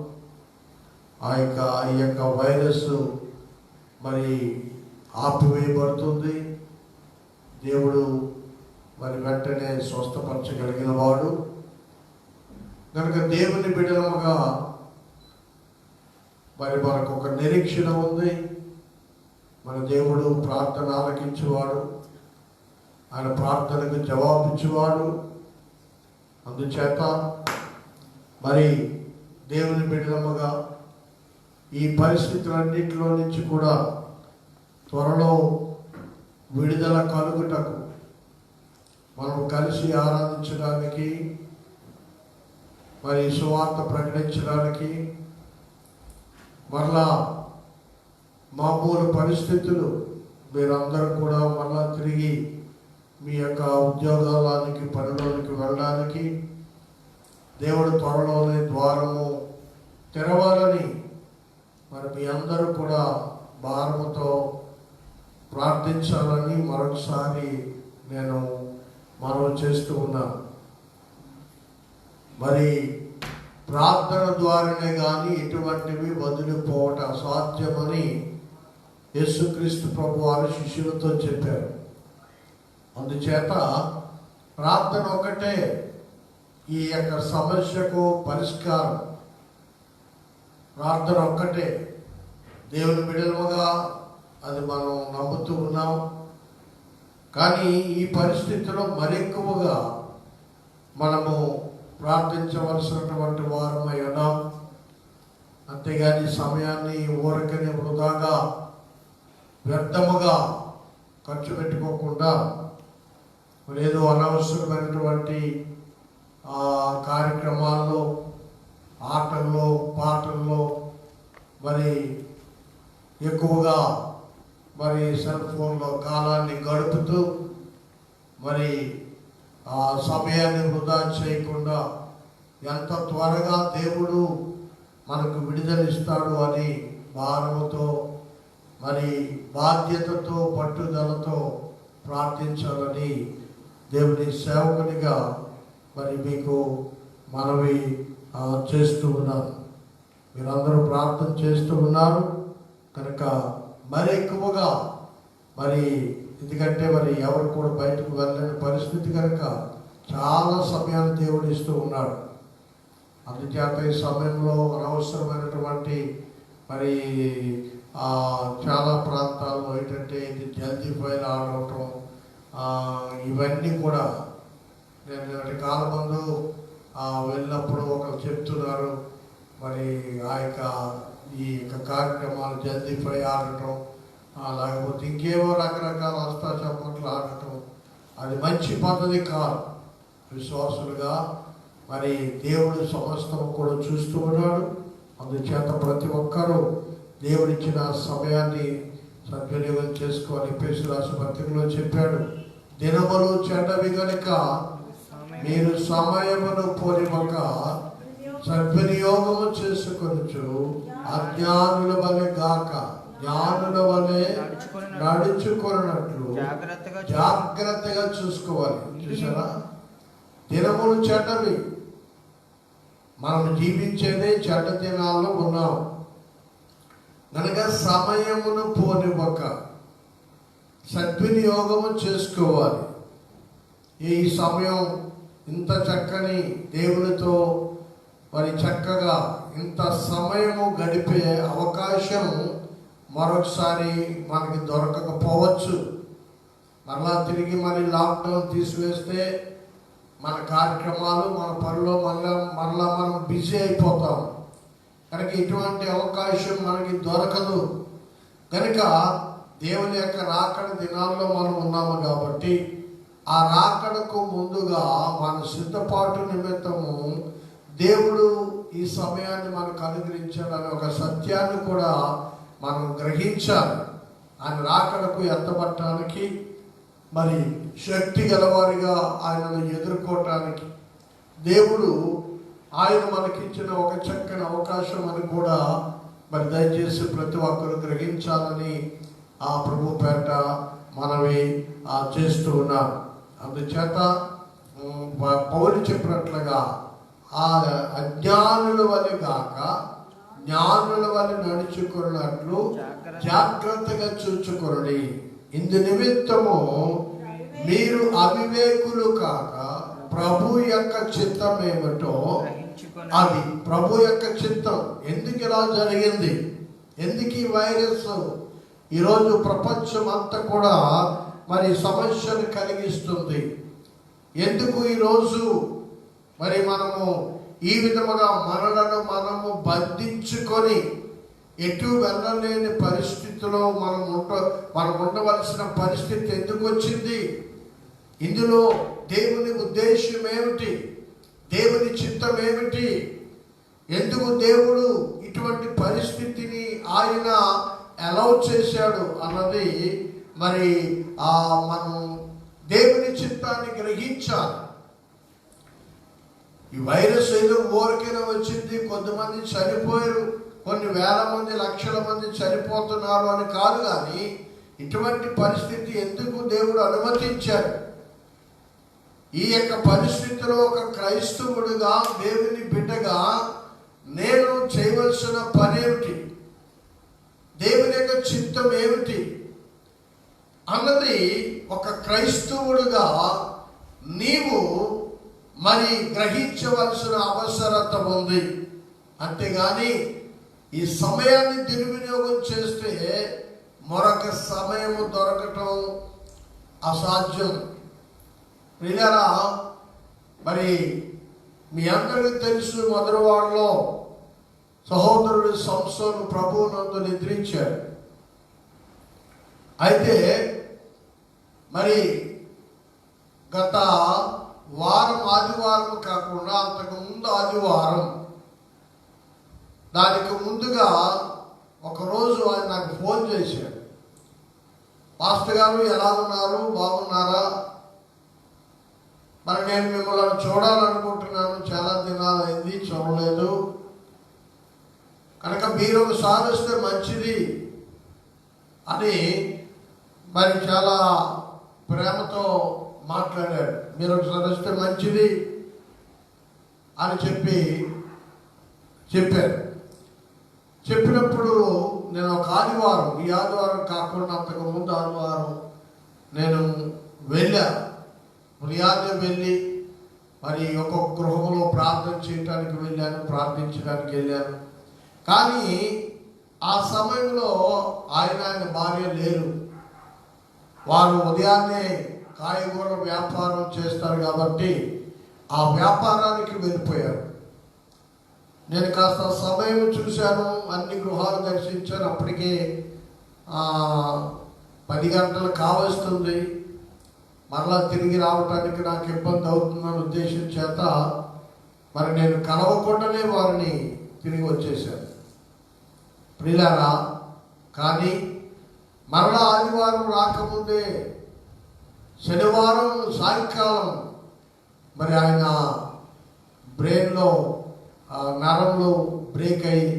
ఈ యొక్క వైరస్ మరి ఆపివేయబడుతుంది. దేవుడు మరి వెంటనే స్వస్థపరచగలిగిన వాడు కనుక దేవుని బిడ్డలముగా మరి మనకు ఒక నిరీక్షణ ఉంది. మన దేవుడు ప్రార్థన ఆలకించేవాడు, ఆయన ప్రార్థనకు జవాబిచ్చేవాడు. అందుచేత మరి దేవుని బిడ్డలముగా ఈ పరిస్థితులన్నింటిలో నుంచి కూడా త్వరలో విడుదల కలుగుటకు మనం కలిసి ఆరాధించడానికి, మరి సువార్త ప్రకటించడానికి, మరలా మామూలు పరిస్థితులు మీరందరూ కూడా మరలా తిరిగి మీ యొక్క ఉద్యోగాలకి పనిలోనికి వెళ్ళడానికి దేవుడు త్వరలోనే ద్వారము తెరవాలని మరి మీ అందరూ కూడా భారముతో ప్రార్థించాలని మరొకసారి నేను మనవి చేస్తూ ఉన్నాను. మరి ప్రార్థన ద్వారానే కానీ ఎటువంటివి వదిలిపోవటం అసాధ్యమని యేసుక్రీస్తు ప్రభు వారు శిష్యులతో చెప్పారు. అందుచేత ప్రార్థన ఒకటే ఈ యొక్క సమస్యకు పరిష్కారం. ప్రార్థన ఒక్కటే దేవుని బిడ్డలుగా అది మనం నమ్ముతూ ఉన్నాం. కానీ ఈ పరిస్థితిలో మరెక్కువగా మనము ప్రార్థించవలసినటువంటి వారమై ఉన్నాం. అంతేగాని సమయాన్ని ఊరకని వృధాగా వ్యర్థముగా ఖర్చు పెట్టుకోకుండా ఏదో అనవసరమైనటువంటి కార్యక్రమాల్లో, ఆటల్లో, పాటల్లో మరి ఎక్కువగా మరి సెల్ ఫోన్లో కాలాన్ని గడుపుతూ మరి ఆ సమయాన్ని వృధా చేయకుండా ఎంత త్వరగా దేవుడు మనకు విడుదలిస్తాడు అని భారముతో మరి బాధ్యతతో పట్టుదలతో ప్రార్థించాలని దేవుని సేవకునిగా మరి మీకు మనవి చేస్తూ ఉన్నాను. మీరందరూ ప్రార్థన చేస్తూ ఉన్నారు కనుక మరి ఎక్కువగా మరి ఎందుకంటే మరి ఎవరు కూడా బయటకు వెళ్ళలేని పరిస్థితి కనుక చాలా సమయాన్ని దేవుడు ఇస్తూ ఉన్నాడు. అందుచేత ఈ సమయంలో అనవసరమైనటువంటి మరి చాలా ప్రాంతాల్లో ఏంటంటే ఇది జల్దీ ఫైల్ ఆడటం ఇవన్నీ కూడా నేను కాలం ముందు వెళ్ళినప్పుడు ఒకరు చెప్తున్నారు మరి ఈ యొక్క కార్యక్రమాలు జల్దీ ఫ్రై ఆడటం లేకపోతే ఇంకేవో రకరకాల హస్తాచపట్లు ఆడటం అది మంచి పద్ధతి కాదు. విశ్వాసులుగా మరి దేవుడు సమస్తం కూడా చూస్తూ ఉన్నాడు. అందుచేత ప్రతి ఒక్కరూ దేవుడిచ్చిన సమయాన్ని సద్వినియోగం చేసుకోవాలి. ఎఫెసీ రాసిన పత్రికలో చెప్పాడు, దినములు చెడ్డవి కనుక మీరు సమయమును పోనివ్వక సద్వినియోగము చేసుకొనుచు అజ్ఞానుల వలె గాక జ్ఞానుల వలె నడుచుకున్నట్లు జాగ్రత్తగా చూసుకోవాలి. చూసారా, దినములు చెడ్డవి. మనం జీవించేదే చెడ్డ దినాల్లో ఉన్నాం కనుక సమయమును పోనివ్వక సద్వినియోగము చేసుకోవాలి. ఈ సమయం ఇంత చక్కని దేవునితో మరి చక్కగా ఇంత సమయము గడిపే అవకాశం మరొకసారి మనకి దొరకకపోవచ్చు. మరలా తిరిగి మరి లాక్డౌన్ తీసివేస్తే మన కార్యక్రమాలు మన పనిలో మరలా మనం బిజీ అయిపోతాం కనుక ఇటువంటి అవకాశం మనకి దొరకదు. కనుక దేవుని యొక్క రాకడ దినాల్లో మనం ఉన్నాము కాబట్టి ఆ రాకడకు ముందుగా మన సిద్ధపాటు నిమిత్తము దేవుడు ఈ సమయాన్ని మనకు అనుగ్రహించాడనే ఒక సత్యాన్ని కూడా మనం గ్రహించాలి. ఆయన రాకడకు ఎత్తబట్టడానికి మరి శక్తి గలవారిగా ఆయనను ఎదుర్కోవటానికి దేవుడు ఆయన మనకిచ్చిన ఒక చక్కని అవకాశం అని కూడా మరి దయచేసి ప్రతి ఒక్కరు గ్రహించాలని ఆ ప్రభు పేట మనవి చేస్తూ ఉన్నాం. అందుచేత పౌలు చెప్పినట్లుగా ఆ అజ్ఞానుల వలె గాక జ్ఞానుల వలె నడుచుకున్నట్లు జాగ్రత్తగా చూచుకొనుడి. ఇందు నిమిత్తము మీరు అవివేకులు కాక ప్రభు యొక్క చిత్తం ఏమిటో అది ప్రభు యొక్క చిత్తం. ఎందుకు ఇలా జరిగింది, ఎందుకు ఈ వైరస్ ఈరోజు ప్రపంచం అంతా కూడా మరి సమస్యను కలిగిస్తుంది, ఎందుకు ఈరోజు మరి మనము ఈ విధముగా మనము బంధించుకొని ఎటు వెళ్ళలేని పరిస్థితిలో మనం ఉండవలసిన పరిస్థితి ఎందుకు వచ్చింది? ఇందులో దేవుని ఉద్దేశం ఏమిటి, దేవుని చిత్తం ఏమిటి, ఎందుకు దేవుడు ఇటువంటి పరిస్థితిని ఆయన అలౌ చేశాడు అన్నది మరి మనం దేవుని చిత్తాన్ని గ్రహించాలి. ఈ వైరస్ ఏదో ఊరికైనా వచ్చింది, కొంతమంది చనిపోయారు, కొన్ని వేల మంది లక్షల మంది చనిపోతున్నారు అని కాదు, కానీ ఇటువంటి పరిస్థితి ఎందుకు దేవుడు అనుమతించాడు? ఈ యొక్క పరిస్థితిలో ఒక క్రైస్తవుడిగా, దేవుని బిడ్డగా నేను చేయవలసిన పనేమిటి, దేవుని యొక్క చిత్తం ఏమిటి అన్నది ఒక క్రైస్తవుడిగా నీవు మరి గ్రహించవలసిన అవసరత ఉంది. అంతేగాని ఈ సమయాన్ని దుర్వినియోగం చేస్తే మరొక సమయము దొరకటం అసాధ్యం. ప్రియులారా, మరి మీ అందరికీ తెలుసు, మధురవాడలో సహోదరుడు సంసోను ప్రభువునందు నిద్రించాడు. అయితే మరి గత వారం ఆదివారం కాకుండా అంతకు ముందు ఆదివారం, దానికి ముందుగా ఒకరోజు ఆయన నాకు ఫోన్ చేశాడు. పాస్టర్ గారు ఎలా ఉన్నారు, బాగున్నారా? మరి నేను మిమ్మల్ని చూడాలనుకుంటున్నాను, చాలా దినాలు అయింది, చూడలేదు, కనుక మీరు ఒకసారి వస్తే మంచిది అని మరి చాలా ప్రేమతో మాట్లాడాడు. మీరు ఒకసారి వస్తే మంచిది అని చెప్పారు. చెప్పినప్పుడు నేను ఒక ఆదివారం, ఈ ఆదివారం కాకుండా అంతకు ముందు ఆదివారం నేను ఉదయాన్నే వెళ్ళి మరి ఒక్కొక్క గృహంలో ప్రార్థన చేయడానికి ప్రార్థించడానికి వెళ్ళాను. కానీ ఆ సమయంలో ఆయన భార్య లేరు. వారు ఉదయాన్నే కాయగూర వ్యాపారం చేస్తారు కాబట్టి ఆ వ్యాపారానికి వెళ్ళిపోయారు. నేను కాస్త సమయం చూశాను, అన్ని గృహాలు దర్శించాను. అప్పటికే 10 గంటలు కావస్తుంది. మరలా తిరిగి రావడానికి నాకు ఇబ్బంది అవుతుందన్న ఉద్దేశం చేత మరి నేను కలవకుండానే వారిని తిరిగి వచ్చేసాను. ప్రియులారా, కానీ మరలా ఆదివారం రాకముందే శనివారం సాయంకాలం మరి ఆయన బ్రెయిన్లో నరంలో బ్రేక్ అయ్యి,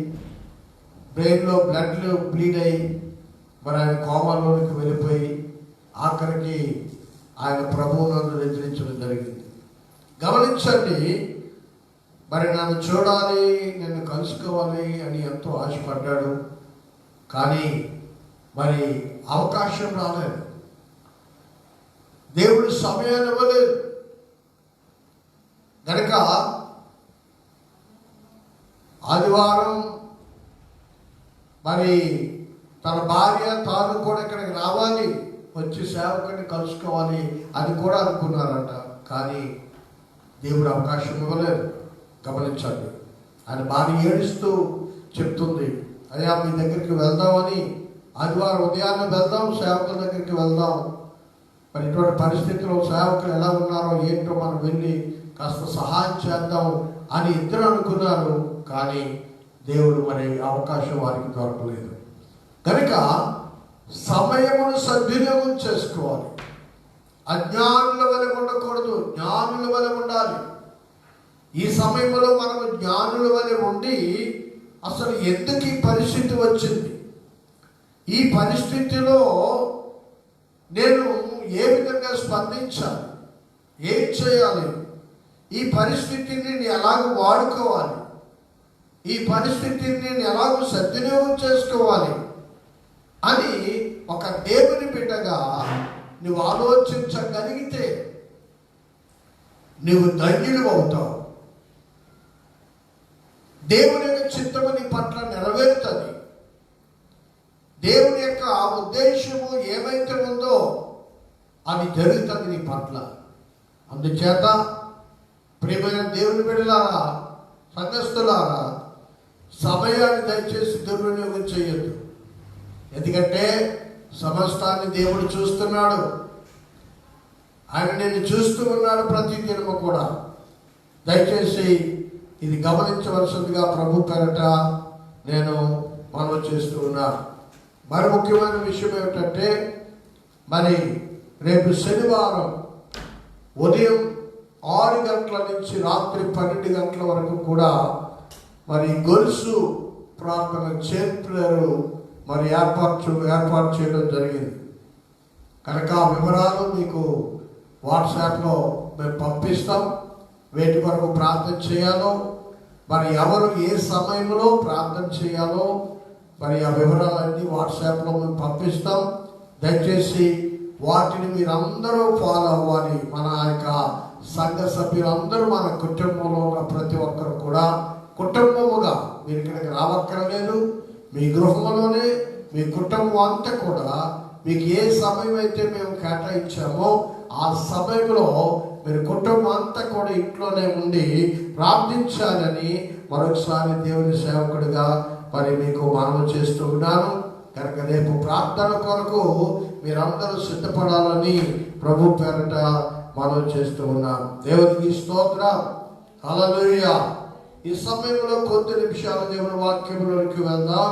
బ్రెయిన్లో బ్లడ్లు బ్లీడ్ అయ్యి మరి ఆయన కోమాలోనికి వెళ్ళిపోయి ఆఖరికి ఆయన ప్రభువునందు నిద్రించడం జరిగింది. గమనించండి, మరి నన్ను చూడాలి, నన్ను కలుసుకోవాలి అని ఎంతో ఆశపడ్డాడు. కానీ మరి అవకాశం రాలేదు, దేవుడు సమయాన్ని ఇవ్వలేదు. కనుక ఆదివారం మరి తన భార్య తాను కూడా ఇక్కడికి రావాలి, వచ్చి సేవకుడిని కలుసుకోవాలి అని కూడా అనుకున్నారట. కానీ దేవుడు అవకాశం ఇవ్వలేదు. గమనించండి, ఆయన భార్య ఏడుస్తూ చెప్తుంది, అయ్యా మీ దగ్గరికి వెళ్దామని, ఆదివారం ఉదయాన్నే వెళ్దాం, సేవకుల దగ్గరికి వెళ్దాం, మరి ఇటువంటి పరిస్థితుల్లో సేవకులు ఎలా ఉన్నారో ఏంటో మనం వెళ్ళి కాస్త సహాయం చేద్దాం అని ఇద్దరు అనుకున్నారు. కానీ దేవుడు మరి అవకాశం వారికి దొరకలేదు. కనుక సమయమును సద్వినియోగం చేసుకోవాలి. అజ్ఞానుల వలె ఉండకూడదు, జ్ఞానుల వలె ఉండాలి. ఈ సమయంలో మనము జ్ఞానుల వలె ఉండి అసలు ఎందుకు ఈ పరిస్థితి వచ్చింది, ఈ పరిస్థితిలో నేను ఏ విధంగా స్పందించాలి, ఏం చేయాలి, ఈ పరిస్థితిని నేను ఎలాగ వాడుకోవాలి, ఈ పరిస్థితిని నేను ఎలాగ సద్వినియోగం చేసుకోవాలి అని ఒక దేవుని బిడ్డగా నువ్వు ఆలోచించగలిగితే నువ్వు ధన్యుడు అవుతావు. దేవుని యొక్క చిత్తము నీ పట్ల నెరవేరుతుంది. దేవుని యొక్క ఉద్దేశము ఏమైతే ఉందో అది జరుగుతుంది నీ పట్ల. అందుచేత ప్రియమైన దేవుని బిడ్డలారా, సంఘస్థులారా, సమయాన్ని దయచేసి దుర్వినియోగం చేయొద్దు. ఎందుకంటే సమస్తాన్ని దేవుడు చూస్తున్నాడు. ఆయన నిన్ను చూస్తూ ఉన్నాడు ప్రతి దినము కూడా. దయచేసి ఇది గమనించవలసిందిగా ప్రభు పేరట నేను మనవి చేస్తూ ఉన్నాను. మరి ముఖ్యమైన విషయం ఏమిటంటే, మరి రేపు శనివారం ఉదయం 6 గంటల నుంచి రాత్రి 12 గంటల వరకు కూడా మరి గొలుసు ప్రార్థన చేర్పులేరు మరి ఏర్పాటు చేయడం జరిగింది. కనుక ఆ వివరాలు మీకు వాట్సాప్లో మేము పంపిస్తాం. వేటి వరకు ప్రార్థన చేయాలో, మరి ఎవరు ఏ సమయంలో ప్రార్థన చేయాలో మరి ఆ వివరాలన్నీ వాట్సాప్లో మేము పంపిస్తాం. దయచేసి వాటిని మీరందరూ ఫాలో అవ్వాలి. మన యొక్క సంఘ సభ్యులందరూ, మన కుటుంబంలో ఉన్న ప్రతి ఒక్కరు కూడా కుటుంబముగా మీరు ఇక్కడికి రావక్కర్లేదు. మీ గృహంలోనే మీ కుటుంబం అంతా కూడా మీకు ఏ సమయం అయితే మేము కేటాయించామో ఆ సమయంలో మీరు కుటుంబం అంతా కూడా ఇంట్లోనే ఉండి ప్రార్థించాలని మరొకసారి దేవుని సేవకుడిగా మరి మీకు మనవి చేస్తూ ఉన్నాను. కనుక రేపు ప్రార్థన కొరకు మీరందరూ సిద్ధపడాలని ప్రభు పేరట మనవి చేస్తూ ఉన్నాను. దేవునికి స్తోత్రం, హల్లెలూయా. ఈ సమయంలో కొద్ది నిమిషాలు దేవుని వాక్యంలోకి వెళ్దాం.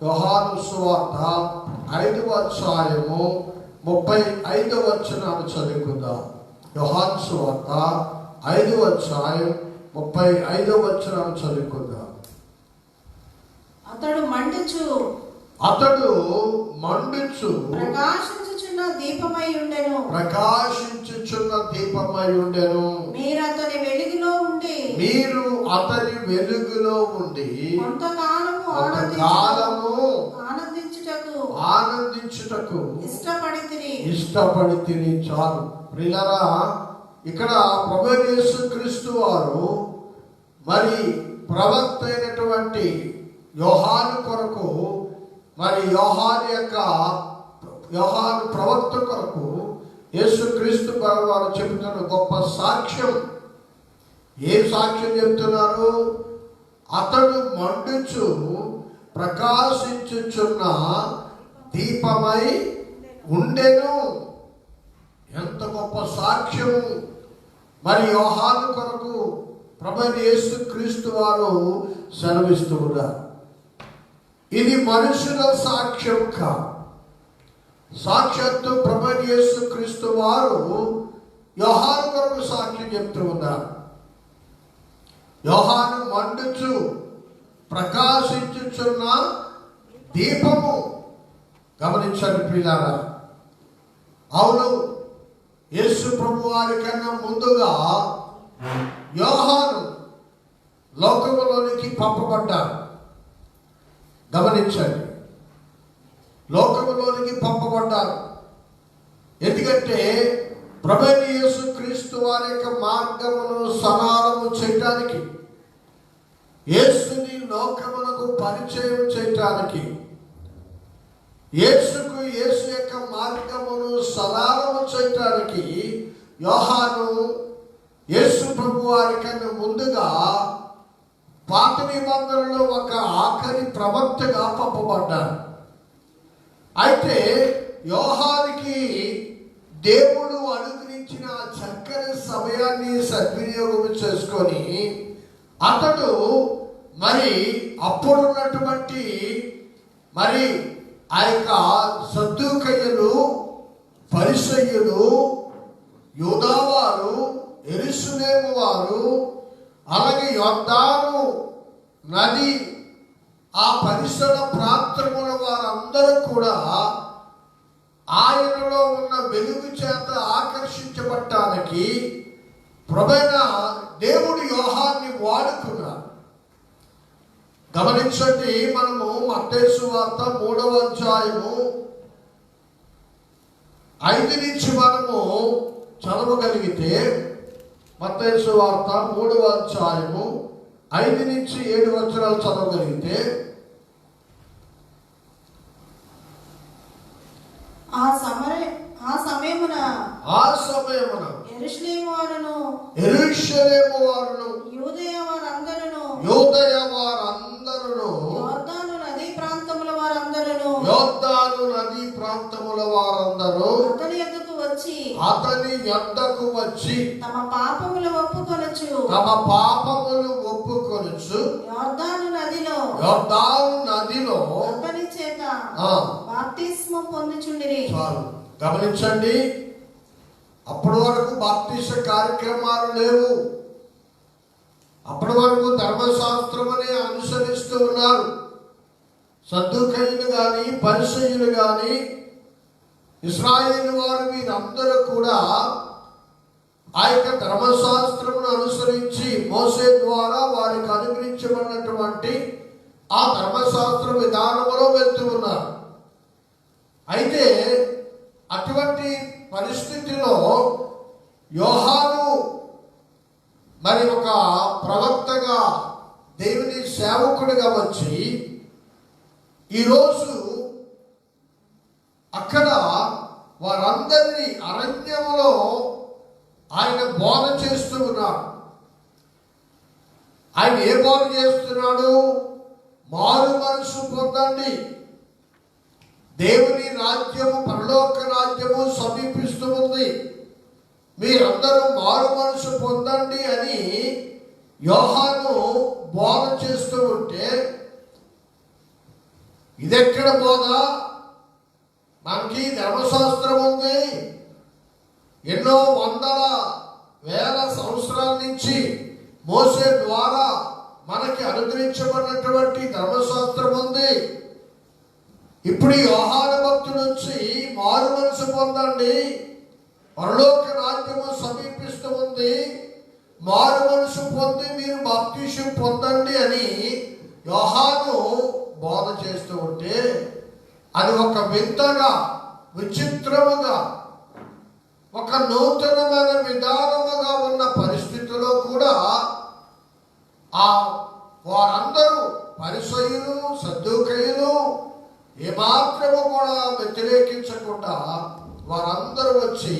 యోహాను సువార్త 5వ అధ్యాయము 35వ వచనాన్ని చదువుకుందాం. యోహాను సువార్త 5వ అధ్యాయం 35వ వచనాన్ని చదువుకుందాం. అతడు మండుచు ప్రకాశించుచున్న దీపమై ఉండెను. మీరు అతని వెలుగులో ఉండి కొంతకాలము ఆనందించుటకు ఇష్టపడితిరి. చాలు ప్రియులారా, ఇక్కడ ప్రభువైన యేసుక్రీస్తు వారు మరి ప్రవక్త అయినటువంటి యోహాను కొరకు, మరి యోహాను ప్రవక్త కొరకు యేసుక్రీస్తు వారు చెబుతున్న గొప్ప సాక్ష్యం. ఏ సాక్ష్యం చెప్తున్నారు? అతడు మండుచు ప్రకాశించుచున్న దీపమై ఉండెను. ఎంత గొప్ప సాక్ష్యం! మరి యోహాను కొరకు ప్రభువైన యేసుక్రీస్తు వారు సెలవిస్తూ ఉన్నారు. ఇది మనుషుల సాక్ష్యం కాదు. సాక్షాత్తు ప్రభువైన యేసుక్రీస్తు వారు యోహాను కొరకు సాక్ష్యం చెప్తూ ఉన్నారు. యోహాను మండుచు ప్రకాశించుచున్న దీపము. గమనించండి ప్రియులారా, అవును, యేసు ప్రభు వారి కన్నా ముందుగా యోహాను లోకములోనికి పంపబడ్డారు. గమనించండి, లోకములోనికి పంపబడ్డారు. ఎందుకంటే ప్రభువైన యేసుక్రీస్తు వారి యొక్క మార్గమును సరళము చేయటానికి, యేసుని లోకమునకు పరిచయం చేయటానికి, యేసు యొక్క మార్గమును సరళము చేయటానికి యోహాను యేసు ప్రభు వారి కన్నా ముందుగా పాత నిబంధనలో ఒక ఆఖరి ప్రవక్తగా పంపబడ్డారు. అయితే యోహానికి దేవుడు అనుగ్రహించిన చక్కని సమయాన్ని సద్వినియోగం చేసుకొని అతడు మరి అప్పుడున్నటువంటి మరి ఆ యొక్క సద్దూకయ్యులు, పరిసయ్యులు, యూదావారు, యెరూషలేము వారు, అలాగే యొర్దాను నది ఆ పరిసర ప్రాంతముల వారందరూ కూడా ఆయనలో ఉన్న వెలుగు చేత ఆకర్షించబడటానికి ప్రభువైన దేవుడు యోహాన్ని వాడుకున్నారు. గమనించండి, మనము మత్తయి సువార్త 3వ అధ్యాయము 5 నుంచి మనము చదవగలిగితే, మత్తయి సువార్త 3వ అధ్యాయము 5 నుంచి 7 వచనాలు చదవగలిగితే, ఆ సమయమున యెరూషలేము వారును యూదయ వారందరును యోర్దాను నదీ ప్రాంతముల వారందరూ అతని యొద్దకు వచ్చి తమ పాపములు ఒప్పుకొనుచు యోర్దాను నదిలో అతని చేత బాప్తిస్మం పొందుచుండిరి. చాలు, గమనించండి, అప్పటి వరకు బాప్తిస కార్యక్రమాలు లేవు. అప్పటి వరకు ధర్మశాస్త్రమని అనుసరిస్తూ ఉన్నారు. సద్దూకయ్యులు కానీ పరిసయ్యులు కానీ ఇశ్రాయేలు వారు వీరందరూ కూడా ఆ యొక్క ధర్మశాస్త్రమును అనుసరించి మోసే ద్వారా వారికి అనుగ్రహించబడినటువంటి ఆ ధర్మశాస్త్ర విధానంలో వెళ్తూ ఉన్నారు. అయితే అటువంటి పరిస్థితిలో యోహాను మరి ఒక ప్రవక్తగా దేవుని సేవకుడిగా వచ్చి ఈరోజు అక్కడ వారందరినీ అరణ్యములో ఆయన బోధ చేస్తూ ఉన్నాడు. ఆయన ఏ బోధ చేస్తున్నాడు? మారు మనసు పొందండి, దేవుని రాజ్యము పరలోక రాజ్యము సమీపిస్తూ ఉంది, మీరందరూ మారు మనసు పొందండి అని యోహాను బోధ చేస్తూ ఉంటే, ఇదెక్కడ బోధ? మనకి ధర్మశాస్త్రం ఉంది, ఎన్నో వందల వేల సంవత్సరాల నుంచి మోసే ద్వారా మనకి అనుగ్రహించబడినటువంటి ధర్మశాస్త్రం ఉంది. ఇప్పుడు యోహాను భక్తుడు నుంచి మారు మనసు పొందండి, పరలోక రాజ్యము సమీపిస్తూ ఉంది, మారు మనసు పొంది మీరు బాప్తిసం పొందండి అని యోహాను బోధ చేస్తూ ఉంటే, అది ఒక వింతగా, విచిత్రముగా, ఒక నూతనమైన విధానముగా ఉన్న పరిస్థితిలో కూడా ఆ వారందరూ పరిసయ్యులు సద్దూకయ్యులు ఏమాత్రము కూడా వ్యతిరేకించకుండా వారందరూ వచ్చి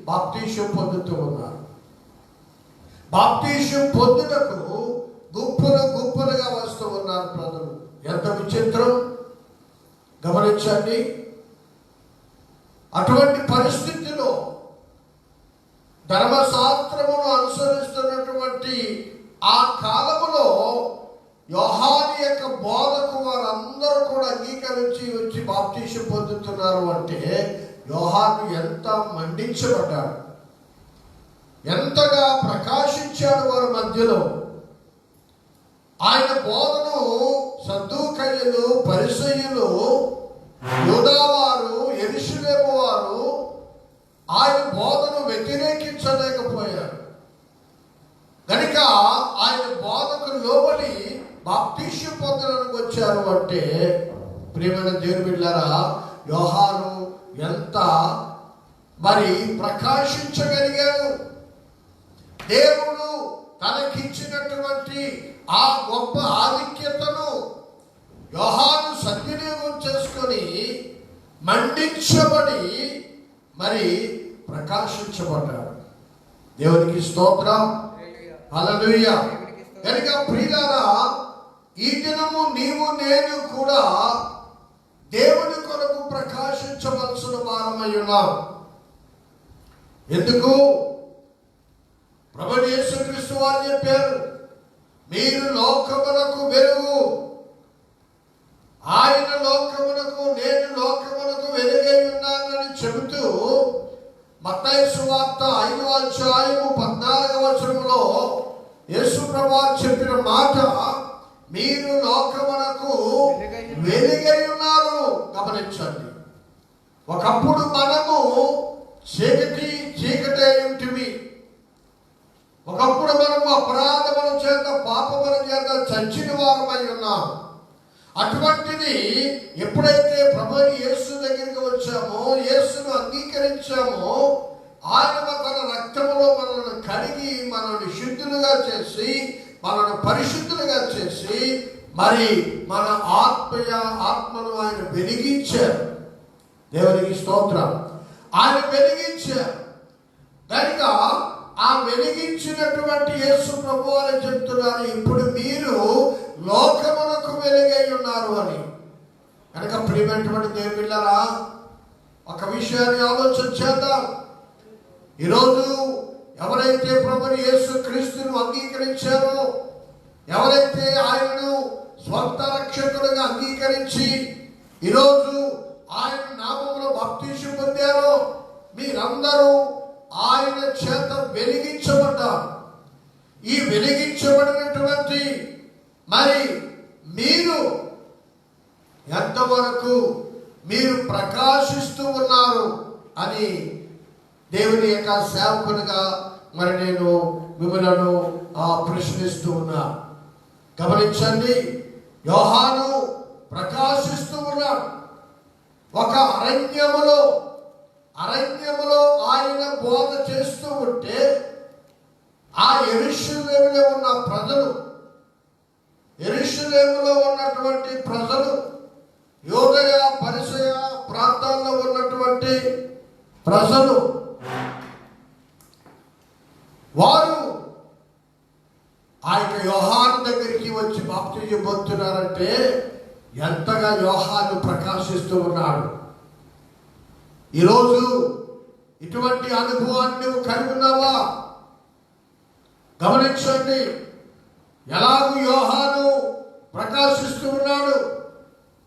బాప్తిసం పొందుతూ ఉన్నారు. బాప్తిసం పొందుటకు గుంపులు గుంపులుగా వస్తూ ఉన్నారు ప్రజలు. ఎంత విచిత్రం గమనించండి. అటువంటి పరిస్థితిలో ధర్మశాస్త్రమును అనుసరిస్తున్నటువంటి ఆ కాలములో యోహాను యొక్క బోధకు వారందరూ కూడా అంగీకరించి వచ్చి బాప్తిసం పొందుతున్నారు అంటే యోహాను ఎంత మండించబడ్డాడు, ఎంతగా ప్రకాశించాడు వారి మధ్యలో. ఆయన బోధను సద్దూకయ్యులు పరిసయ్యులు యూదావారు యెరూషలేము వారు ఆయన బోధను వ్యతిరేకించలేకపోయారు కనుక ఆయన బోధకు లోబడి బాప్తిసం పొందడానికి వచ్చారు అంటే, ప్రియమైన దేవుని బిడ్డలారా, యోహాను ఎంత మరి ప్రకాశించగలిగాడు. దేవుడు తనకిచ్చినటువంటి ఆ గొప్ప ఆధిక్యతను యోహాను సద్వినియోగం చేసుకొని మండించబడి మరి ప్రకాశించబడ్డాడు. దేవునికి స్తోత్రం, హల్లెలూయా. కనుక ప్రియులారా, ఈ దినము నీవు నేను కూడా దేవుని కొరకు ప్రకాశించవలసిన వారమై ఉన్నాం. ఎందుకు? ప్రభువు యేసుక్రీస్తు వారు చెప్పారు, మీరు లోకమునకు వెలుగు, ఆయన లోకమునకు నేను లోకమునకు వెలుగై ఉన్నానని చెబుతూ మత్తయి సువార్త 5వ అధ్యాయము 14వ వచనములో యేసు ప్రభువు చెప్పిన మాట, మీరు లోకమునకు వెలుగై ఉన్నారు. గమనించండి. ఒకప్పుడు మనము చీకటే ఉంటిమి. ఒకప్పుడు మనము అపరాధముల చేత పాపముల చేత చచ్చిన వారమై ఉన్నాం. అటువంటిది ఎప్పుడైతే ప్రభువు యేసు దగ్గరికి వచ్చామో, యేసును అంగీకరించామో, ఆయన తన రక్తములో మనల్ని కడిగి మనల్ని శుద్ధులుగా చేసి మనల్ని పరిశుద్ధులుగా చేసి మరి మన ఆత్మను ఆయన వెలిగించారు. దేవునికి స్తోత్రం. ఆయన వెలిగించారు కనుక ఆ వెలిగించినటువంటి యేసు ప్రభువు అని చెప్తున్నారు, ఇప్పుడు మీరు లోకమునకు వెలుగై ఉన్నారు అని. కనుక ప్రియమైనటువంటి దేవుని బిడ్డలారా, ఒక విషయాన్ని ఆలోచన చేద్దాం. ఈరోజు ఎవరైతే ప్రభువు యేసు క్రీస్తును అంగీకరించారో, ఎవరైతే ఆయనను స్వంత రక్షకులుగా అంగీకరించి ఈరోజు ఆయన నామములో బాప్తిసం పొందారో, మీరందరూ ఆయన చేత వెలిగించబడ్డారు. ఈ వెలిగించబడినటువంటి మరి మీరు ఎంతవరకు మీరు ప్రకాశిస్తూ ఉన్నారు అని దేవుని యొక్క సేవకునిగా మరి నేను మిమ్మలను ప్రశ్నిస్తూ ఉన్నా. గమనించండి, యోహాను ప్రకాశిస్తూ ఉన్నాడు. ఒక అరణ్యములో ఆయన బోధ చేస్తూ ఉంటే ఆ యెరూషలేములో ఉన్న ప్రజలు, యెరూషలేములో ఉన్నటువంటి ప్రజలు, యూదయ పరిసయ ప్రాంతాల్లో ఉన్నటువంటి ప్రజలు, వారు ఆ యొక్క యోహాను దగ్గరికి వచ్చి బాప్తిజం పొందుతున్నారంటే ఎంతగా యోహాను ప్రకాశిస్తూ ఉన్నాడు. ఈరోజు ఇటువంటి అనుభవాన్ని నువ్వు కలిగి ఉన్నావా? గమనించండి, ఎలాగూ యోహాను ప్రకాశిస్తూ ఉన్నాడు.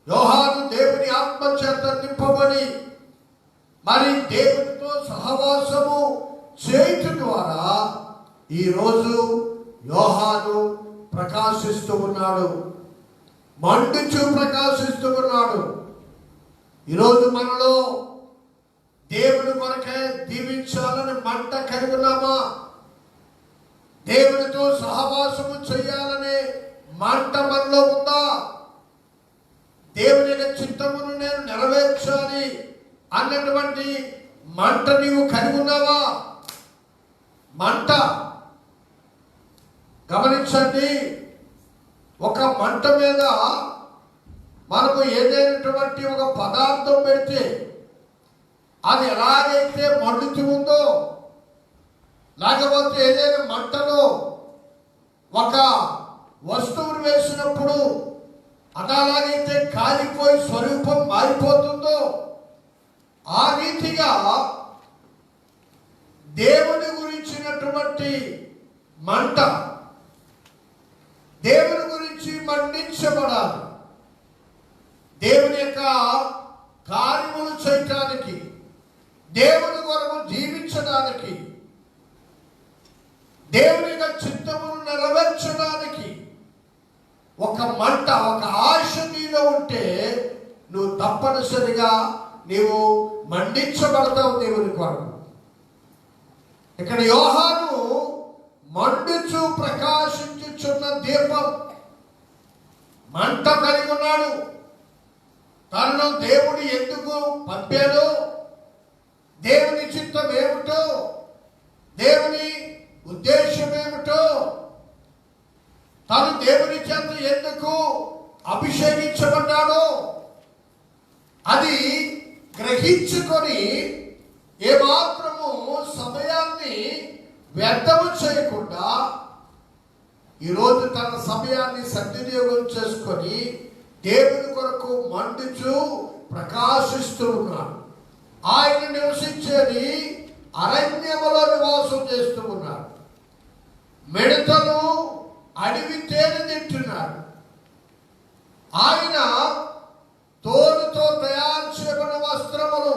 యోహాను దేవుని ఆత్మ చేత నింపబడి మరి దేవునితో సహవాసము చేయటం ద్వారా ఈరోజు యోహాను ప్రకాశిస్తూ ఉన్నాడు, మండుచు ప్రకాశిస్తూ ఉన్నాడు. ఈరోజు మనలో దేవుని కొరకే దీవించాలని మంట కలిగి ఉన్నామా? దేవునితో సహవాసము చేయాలనే మంట మనలో ఉందా? దేవుని చిత్తమును నేను నెరవేర్చాలి అన్నటువంటి మంట నీవు కలిగి ఉన్నావా? మంట. గమనించండి, ఒక మంట మీద మనము ఏదైనటువంటి ఒక పదార్థం పెడితే అది ఎలాగైతే మండుతూ ఉందో, లేకపోతే ఏదైనా మంటలో ఒక వస్తువును వేసినప్పుడు అది అలాగైతే కాలిపోయి స్వరూపం మారిపోతుందో, ఆ రీతిగా దేవుని గురించినటువంటి మంట, దేవుని గురించి మండించబడాలి. దేవుని యొక్క కార్యములు చేయటానికి, దేవుని కొరకు జీవించడానికి, దేవుని యొక్క చిత్తమును నెరవేర్చడానికి ఒక మంట, ఒక ఆశ నీలో ఉంటే నువ్వు తప్పనిసరిగా నీవు మండించబడతావు దేవుని కొరకు. ఇక్కడ యోహాను మండుచు ప్రకాశించుచున్న దీపం, మంట కలిగి ఉన్నాడు. తనను దేవుడు ఎందుకు పంపాడో, దేవుని చిత్తం ఏమిటో, దేవుని ఉద్దేశం ఏమిటో, తను దేవుని చేత ఎందుకు అభిషేకించబడ్డాడో అది గ్రహించుకొని ఏమాత్రము సమయాన్ని వ్యర్థము చేయకుండా ఈరోజు తన సమయాన్ని సద్వినియోగం చేసుకొని దేవుని కొరకు మండుచు ప్రకాశిస్తూ ఉన్నాడు. ఆయన నివసించేది అరణ్యములో నివాసం చేస్తూ ఉన్నాడు. మిడతలు అడవి తేనె తింటున్నాడు. ఆయన తోలుతో తయారు చేయబడిన వస్త్రములు,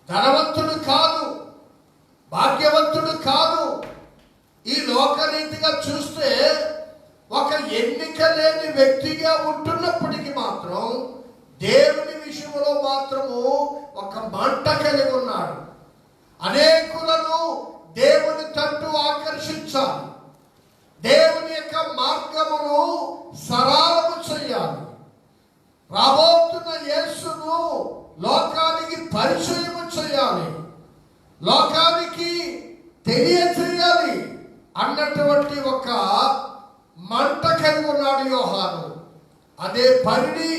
ధనవంతుడు కాదు, భాగ్యవంతుడు కాదు. ఈ లోకరీతిగా చూస్తే ఒక ఎన్నిక లేని వ్యక్తిగా ఉంటున్నప్పటికీ మాత్రం దేవుని విషయంలో మాత్రము ఒక మంట కలిగి ఉన్నాడు. అనేకులను దేవుని తట్టు ఆకర్షించాలి, దేవుని యొక్క మార్గమును సరళము చేయాలి, రాబోతున్న యేసును లోకానికి పరిచయము చేయాలి, లోకానికి తెలియచేయాలి అన్నటువంటి ఒక మంట కలిగి ఉన్నాడు యోహాను. అదే పనిని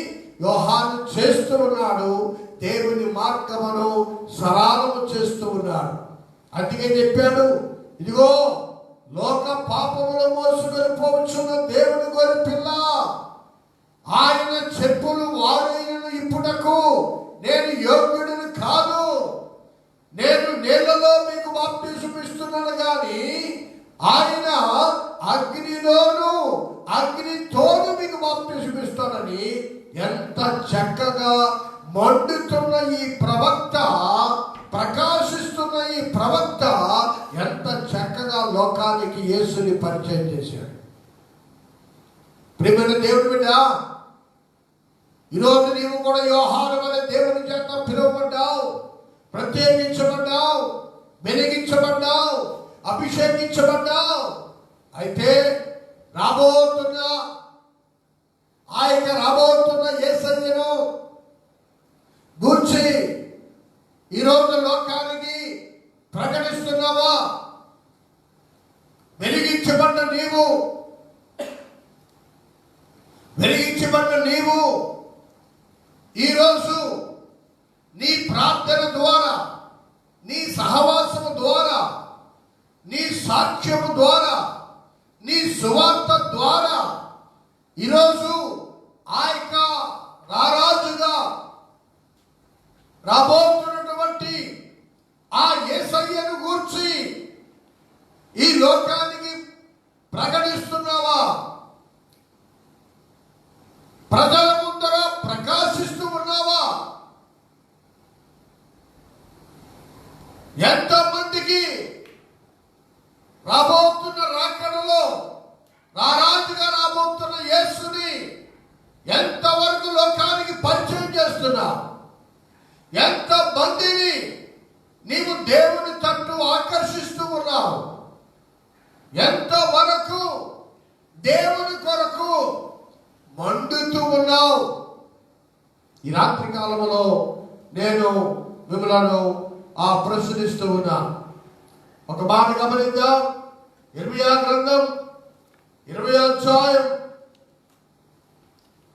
యోహాను చేస్తూ ఉన్నాడు, దేవుని మార్గమును సరళము చేస్తూ ఉన్నాడు. అందుకే చెప్పాడు, ఇదిగో లోక పాపములు మోసుకొని పోవచ్చున్న దేవుని గొర్రె పిల్ల, ఆయన చెప్పులు వారైనను ఇప్పుడకు నేను యోగ్యుడిని కాదు, నేను నీళ్లలో మీకు బాప్తిసం ఇస్తున్నాను కానీ ఆయన అగ్నిలోను అగ్నితోను మీకు బాప్తిసం ఇస్తానని ఎంత చక్కగా మండుతున్న ఈ ప్రవక్త, ప్రకాశిస్తున్న ఈ ప్రవక్త ఎంత చక్కగా లోకానికి యేసుని పరిచయం చేశాడు. ప్రియమైన దేవుని బిడ్డ, ఈరోజు నీవు కూడా యోహాను వలె దేవుని చేత పిలువబడ్డావు, ప్రత్యేకించబడ్డావు, వెలిగించబడ్డావు, అభిషేకించబడ్డావు. అయితే రాబోతున్న యేసయ్యను గూర్చి ఈరోజు లోకానికి ప్రకటిస్తున్నావా? వెలిగించబడ్డ నీవు ఈరోజు నీ ప్రార్థన ద్వారా, నీ సహవాసము ద్వారా, నీ సాక్ష్యము ద్వారా, నీ సువార్త ద్వారా ఈరోజు ఆ యొక్క రారాజుగా రాబోతున్నటువంటి ఆ యేసయ్యను గూర్చి ఈ లోకానికి ప్రకటిస్తున్నావా? ప్రజల ముందర ప్రకాశిస్తూ ఉన్నావా? ఎంతమందికి రాబోతున్న రాకడలో రారాజుగా రాబోతున్న యేసుని ఎంతవరకు లోకానికి పరిచయం చేస్తున్నా? ఎంతమందిని నీవు దేవుని తట్టు ఆకర్షిస్తూ ఉన్నావు? ఎంతవరకు దేవుని కొరకు మండుతూ ఉన్నావు? ఈ రాత్రి కాలంలో నేను మిమ్మలను ప్రశ్నిస్తూ ఉన్నాను. ఒక మాట గమనిద్దాం. ఇర్మియా గ్రంథం 20వ అధ్యాయం,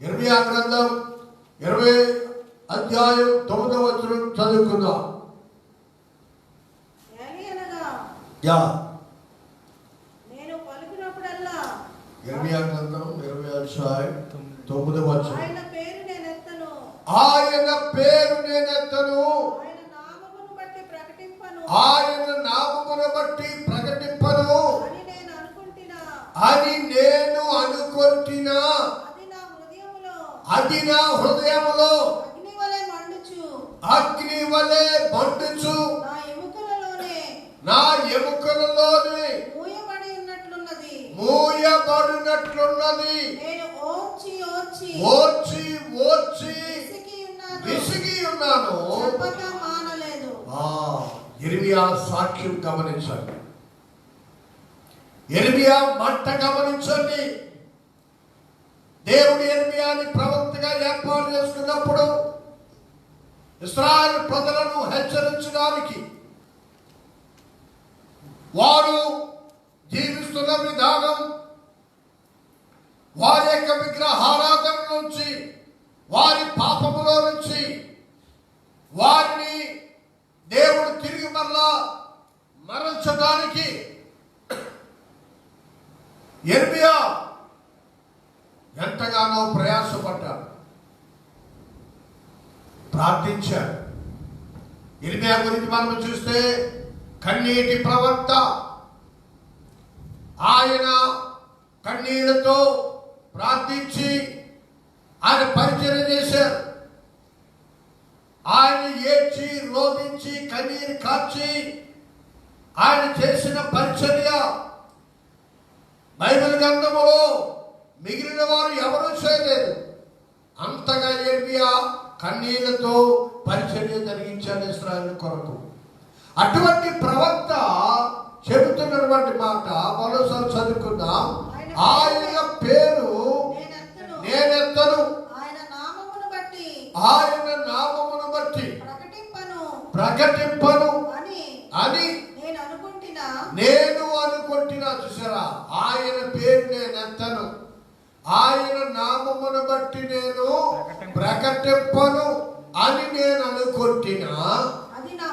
ఇర్మియా గ్రంథం 20వ అధ్యాయం 9వ వచనం చదువుకుందాం. ఇర్మియా గ్రంథం 20వ అధ్యాయం 9వ వచనం. ఆయన పేరు నేనెత్తను, ఆయన నామమును బట్టి ప్రకటింపను అని నేను అనుకుంటున్నా. అది నా హృదయములో అగ్ని వలె మండుచు నా ఎముకలలోనే మూయబడినట్లున్నది. ఓర్చి విసిగి ఉన్నాను. ఇర్మియా సాక్ష్యం గమనించండి. ఇర్మియా మంట గమనించండి. దేవుడు ఇర్మియాని ప్రవక్తగా ఏర్పాటు చేసుకున్నప్పుడు ఇశ్రాయేలు ప్రజలను హెచ్చరించడానికి, వారు జీవిస్తున్న విధానం, వారి యొక్క విగ్రహారాధన నుంచి, వారి పాపములో నుంచి వారిని దేవుడు తిరిగి మరల్చడానికి ఇర్మియా ఎంతగానో ప్రయాసపడ్డాడు, ప్రార్థించాడు. ఇర్మియా గురించి మనం చూస్తే కన్నీటి ప్రవక్త. ఆయన కన్నీళ్లతో ప్రార్థించి ఆయన పరిచర్య చేశారు. ఆయన ఏడ్చి రోధించి కన్నీరు కార్చి ఆయన చేసిన పరిచర్య బైబిల్ గ్రంథములో మిగిలిన వారు ఎవరూ చేయలేదు. అంతగా ఇర్మియా కన్నీళ్లతో పరిచర్య జరిగించాడు ఇశ్రాయేలు కొరకు. అటువంటి ప్రవక్త చెబుతున్నటువంటి మాట మరోసారి చదువుకుందాం. ఆయన పేరు నేనెత్తను, ఆయన నామమును బట్టి ప్రకటింపను అని నేను అనుకుంటున్నా. చూసారా, ఆయన పేరు నేనెత్తను, ఆయన నామమును బట్టి నేను ప్రకటింపను అని నేను అనుకుంటున్నా. అది నా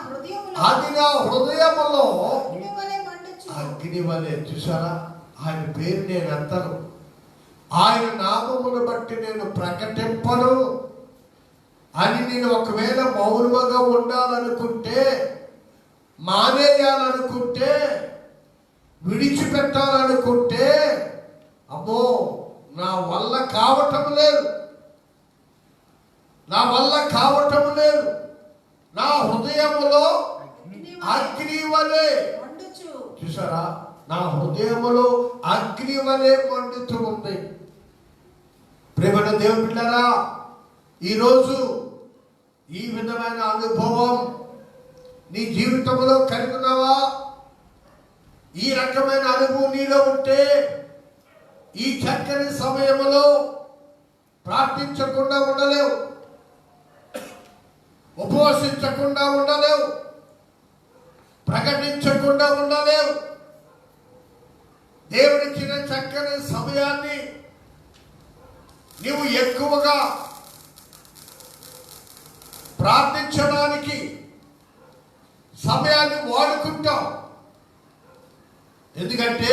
హృదయములో అగ్ని వలె. చూసారా, ఆయన పేరు నేను ఎత్తను, ఆయన నామమును బట్టి నేను ప్రకటింపను అని నేను ఒకవేళ మౌనముగా ఉండాలనుకుంటే, మానేయాలనుకుంటే, విడిచిపెట్టాలనుకుంటే, అమ్మో నా వల్ల కావటం లేదు, నా హృదయములో అగ్ని వలె. చూసారా, నా హృదయములో అగ్ని వలె మండుతూ ఉంది. ప్రేమన దేవుని బిడ్డలారా, ఈరోజు ఈ విధమైన అనుభవం నీ జీవితంలో కలిగినావా? ఈ రకమైన అనుభవం నీలో ఉంటే ఈ చక్కని సమయంలో ప్రార్థించకుండా ఉండలేవు, ఉపవసించకుండా ఉండలేవు, ప్రకటించకుండా ఉండలేవు. దేవుడిచ్చిన చక్కని సమయాన్ని నీవు ఎక్కువగా ప్రార్థించడానికి సమయాన్ని వాడుకుంటావు. ఎందుకంటే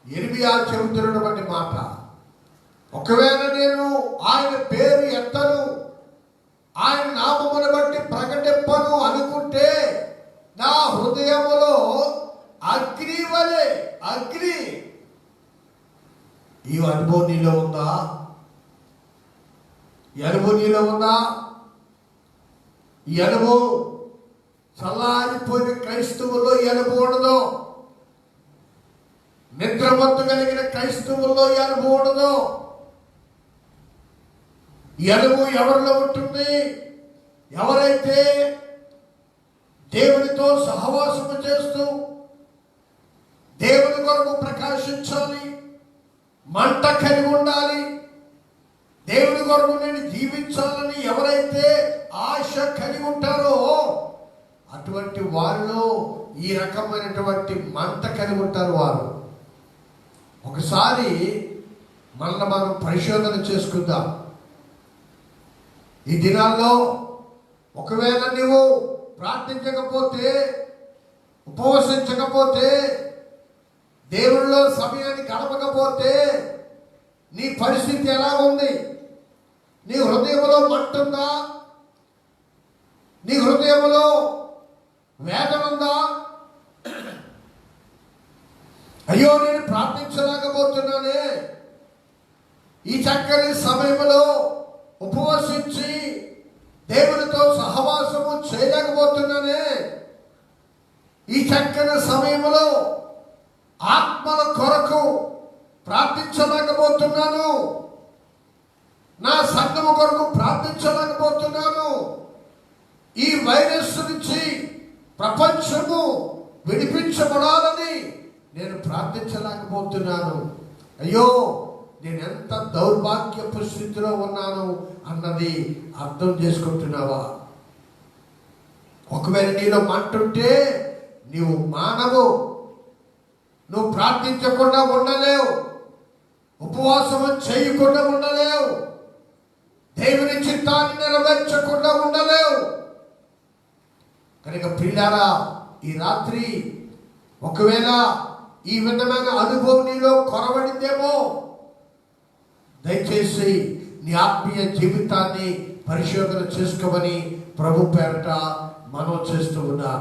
ఇర్మియా చెబుతున్నటువంటి మాట, ఒకవేళ నేను ఆయన పేరు ఎత్తను, ఆయన నామమును బట్టి ప్రకటింపను అనుకుంటే నా హృదయములో అగ్ని వలె అగ్ని. ఈ అనుభవం నీలో ఉందా? ఈ అనుభవం నీలో ఉందా? ఈ అనుభవం చల్లారిపోయిన క్రైస్తవుల్లో ఈ అనుభవం ఉండదు. నిద్రమత్తు కలిగిన క్రైస్తవుల్లో ఈ అనుభవం ఉండదు. ఈ అనుభవం ఎవరిలో ఉంటుంది? ఎవరైతే దేవునితో సహవాసము చేస్తూ దేవుని కొరకు ప్రకాశించాలి, మంట కలిగి ఉండాలి, దేవుని కొరకు నేను జీవించాలని ఎవరైతే ఆశ కలిగి ఉంటారో అటువంటి వారిలో ఈ రకమైనటువంటి మంట కలిగి ఉంటారు వారు. ఒకసారి మనం పరిశోధన చేసుకుందాం. ఈ దినాల్లో ఒకవేళ నీవు ప్రార్థించకపోతే, ఉపవసించకపోతే, దేవుళ్ళలో సమయాన్ని గడపకపోతే నీ పరిస్థితి ఎలా ఉంది? నీ హృదయంలో మంటుందా? నీ హృదయంలో వేదన ఉందా? అయ్యో నేను ప్రార్థించలేకపోతున్నానే, ఈ చక్కని సమయంలో ఉపవసించి దేవునితో సహవాసము చేయలేకపోతున్నానే, ఈ చక్కని సమయంలో ఆత్మల కొరకు ప్రార్థించలేకపోతున్నాను, నా సంఘము కొరకు ప్రార్థించలేకపోతున్నాను, ఈ వైరస్ నుంచి ప్రపంచము విడిపించబడాలని నేను ప్రార్థించలేకపోతున్నాను, అయ్యో నేను ఎంత దౌర్భాగ్యపు స్థితిలో ఉన్నాను అన్నది అర్థం చేసుకుంటున్నావా? ఒకవేళ నీలో మంటుంటే నీవు మానవు, నువ్వు ప్రార్థించకుండా ఉండలేవు, ఉపవాసము చేయకుండా ఉండలేవు, దేవుని చిత్తాన్ని నెరవేర్చకుండా ఉండలేవు. కనుక ప్రియులారా, ఈ రాత్రి ఒకవేళ ఈ విధమైన అనుభవం నీలో కొరవడిందేమో, దయచేసి నీ ఆత్మీయ జీవితాన్ని పరిశోధన చేసుకోమని ప్రభు పేరట మనం చేస్తూ ఉన్నాం.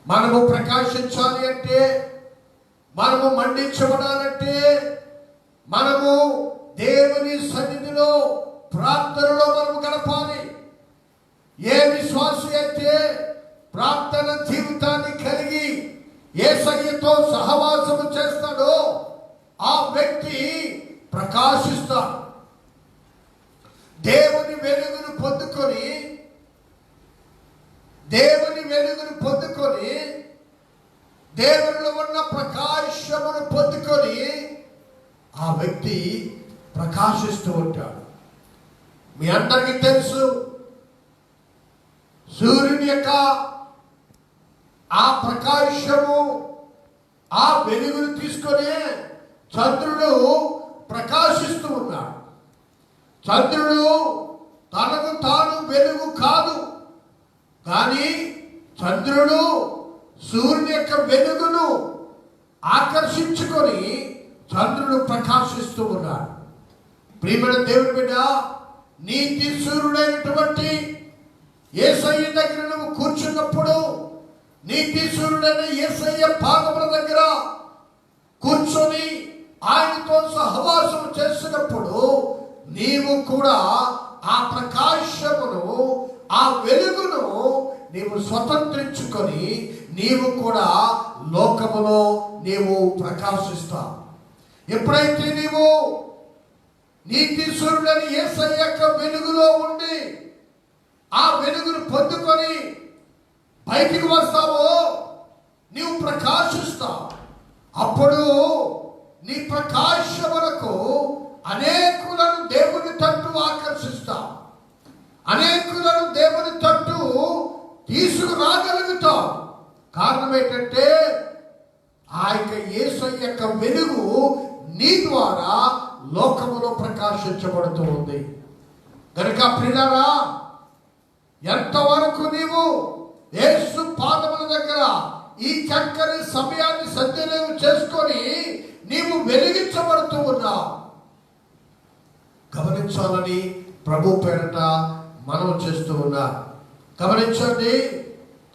మనము ప్రకాశించాలి అంటే, మనము మండించబడాలంటే, మనము దేవుని సన్నిధిలో ప్రార్థనలో మనము గడపాలి. ఏ విశ్వాసి అయితే ప్రార్థన జీవితాన్ని కలిగి యేసయ్యతో సహవాసము చేస్తాడో ఆ వ్యక్తి ప్రకాశిస్తాడు. దేవుని వెలుగును పొందుకొని దేవునిలో ఉన్న ప్రకాశమును పొందుకొని ఆ వ్యక్తి ప్రకాశిస్తూ ఉంటాడు. మీ అందరికీ తెలుసు, సూర్యుని యొక్క ఆ ప్రకాశము, ఆ వెలుగును తీసుకొని చంద్రుడు ప్రకాశిస్తూ ఉన్నాడు. చంద్రుడు తనకు తాను వెలుగు కాదు, కానీ చంద్రుడు సూర్యుని యొక్క వెలుగును ఆకర్షించుకొని చంద్రుడు ప్రకాశిస్తూ ఉన్నాడు. ప్రియమైన దేవుని బిడ్డ, నీతి సూర్యుడైనటువంటి యేసయ్య దగ్గర నువ్వు కూర్చున్నప్పుడు, నీతి సూర్యుడైన యేసయ్య పాదముల దగ్గర కూర్చొని ఆయనతో సహవాసం చేసినప్పుడు నీవు కూడా ఆ ప్రకాశమును, ఆ వెలుగును నీవు స్వతంత్రించుకొని నీవు కూడా లోకములో నీవు ప్రకాశిస్తావు. ఎప్పుడైతే నీవు నీతి సూర్యుడని యేసయ్య యొక్క వెలుగులో ఉండి ఆ వెలుగును పొందుకొని బయటికి వస్తావో నీవు ప్రకాశిస్తావు. అప్పుడు నీ ప్రకాశములకు అనేకులను దేవుని తట్టు ఆకర్షిస్తావు, అనేకులను దేవుని తట్టు తీసుకురాగలుగుతావు. కారణం ఏంటంటే ఆ యొక్క యేసయ్య యొక్క వెలుగు నీ ద్వారా లోకములో ప్రకాశించబడుతూ ఉంది. కనుక ప్రియులారా, ఎంతవరకు నీవు యేసు పాదముల దగ్గర ఈ చక్కని సమయాన్ని సద్వినియోగం చేసుకొని నీవు వెలిగించబడుతూ ఉన్నావు గమనించాలని ప్రభు పేరట మనం చేస్తూ ఉన్నా. గమనించండి,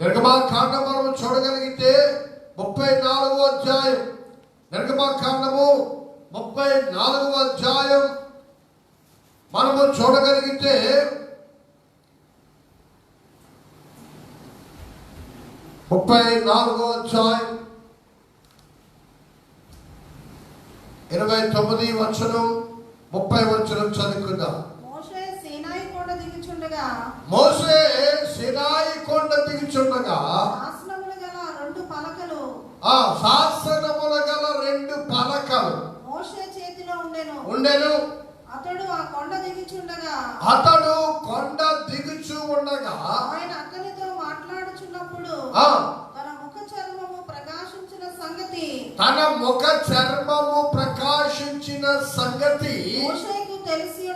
నిర్గమాకాండం మనం చూడగలిగితే 34వ అధ్యాయం, నిర్గమాకాండము 34వ అధ్యాయం మనము చూడగలిగితే 34వ అధ్యాయం 29 వచనం 30 వచనం చదువుకుందాం. మోషే సీనాయి కొండ దిగుచుండగా శాసనములు గల రెండు పలకలు మోషే చేతిలో ఉండెను. అతడు కొండ దిగుచు ఉండగా ఆయన అతనితో మాట్లాడుచున్నప్పుడు తన ముఖ చర్మము ప్రకాశించిన సంగతి మోషేకు తెలిసి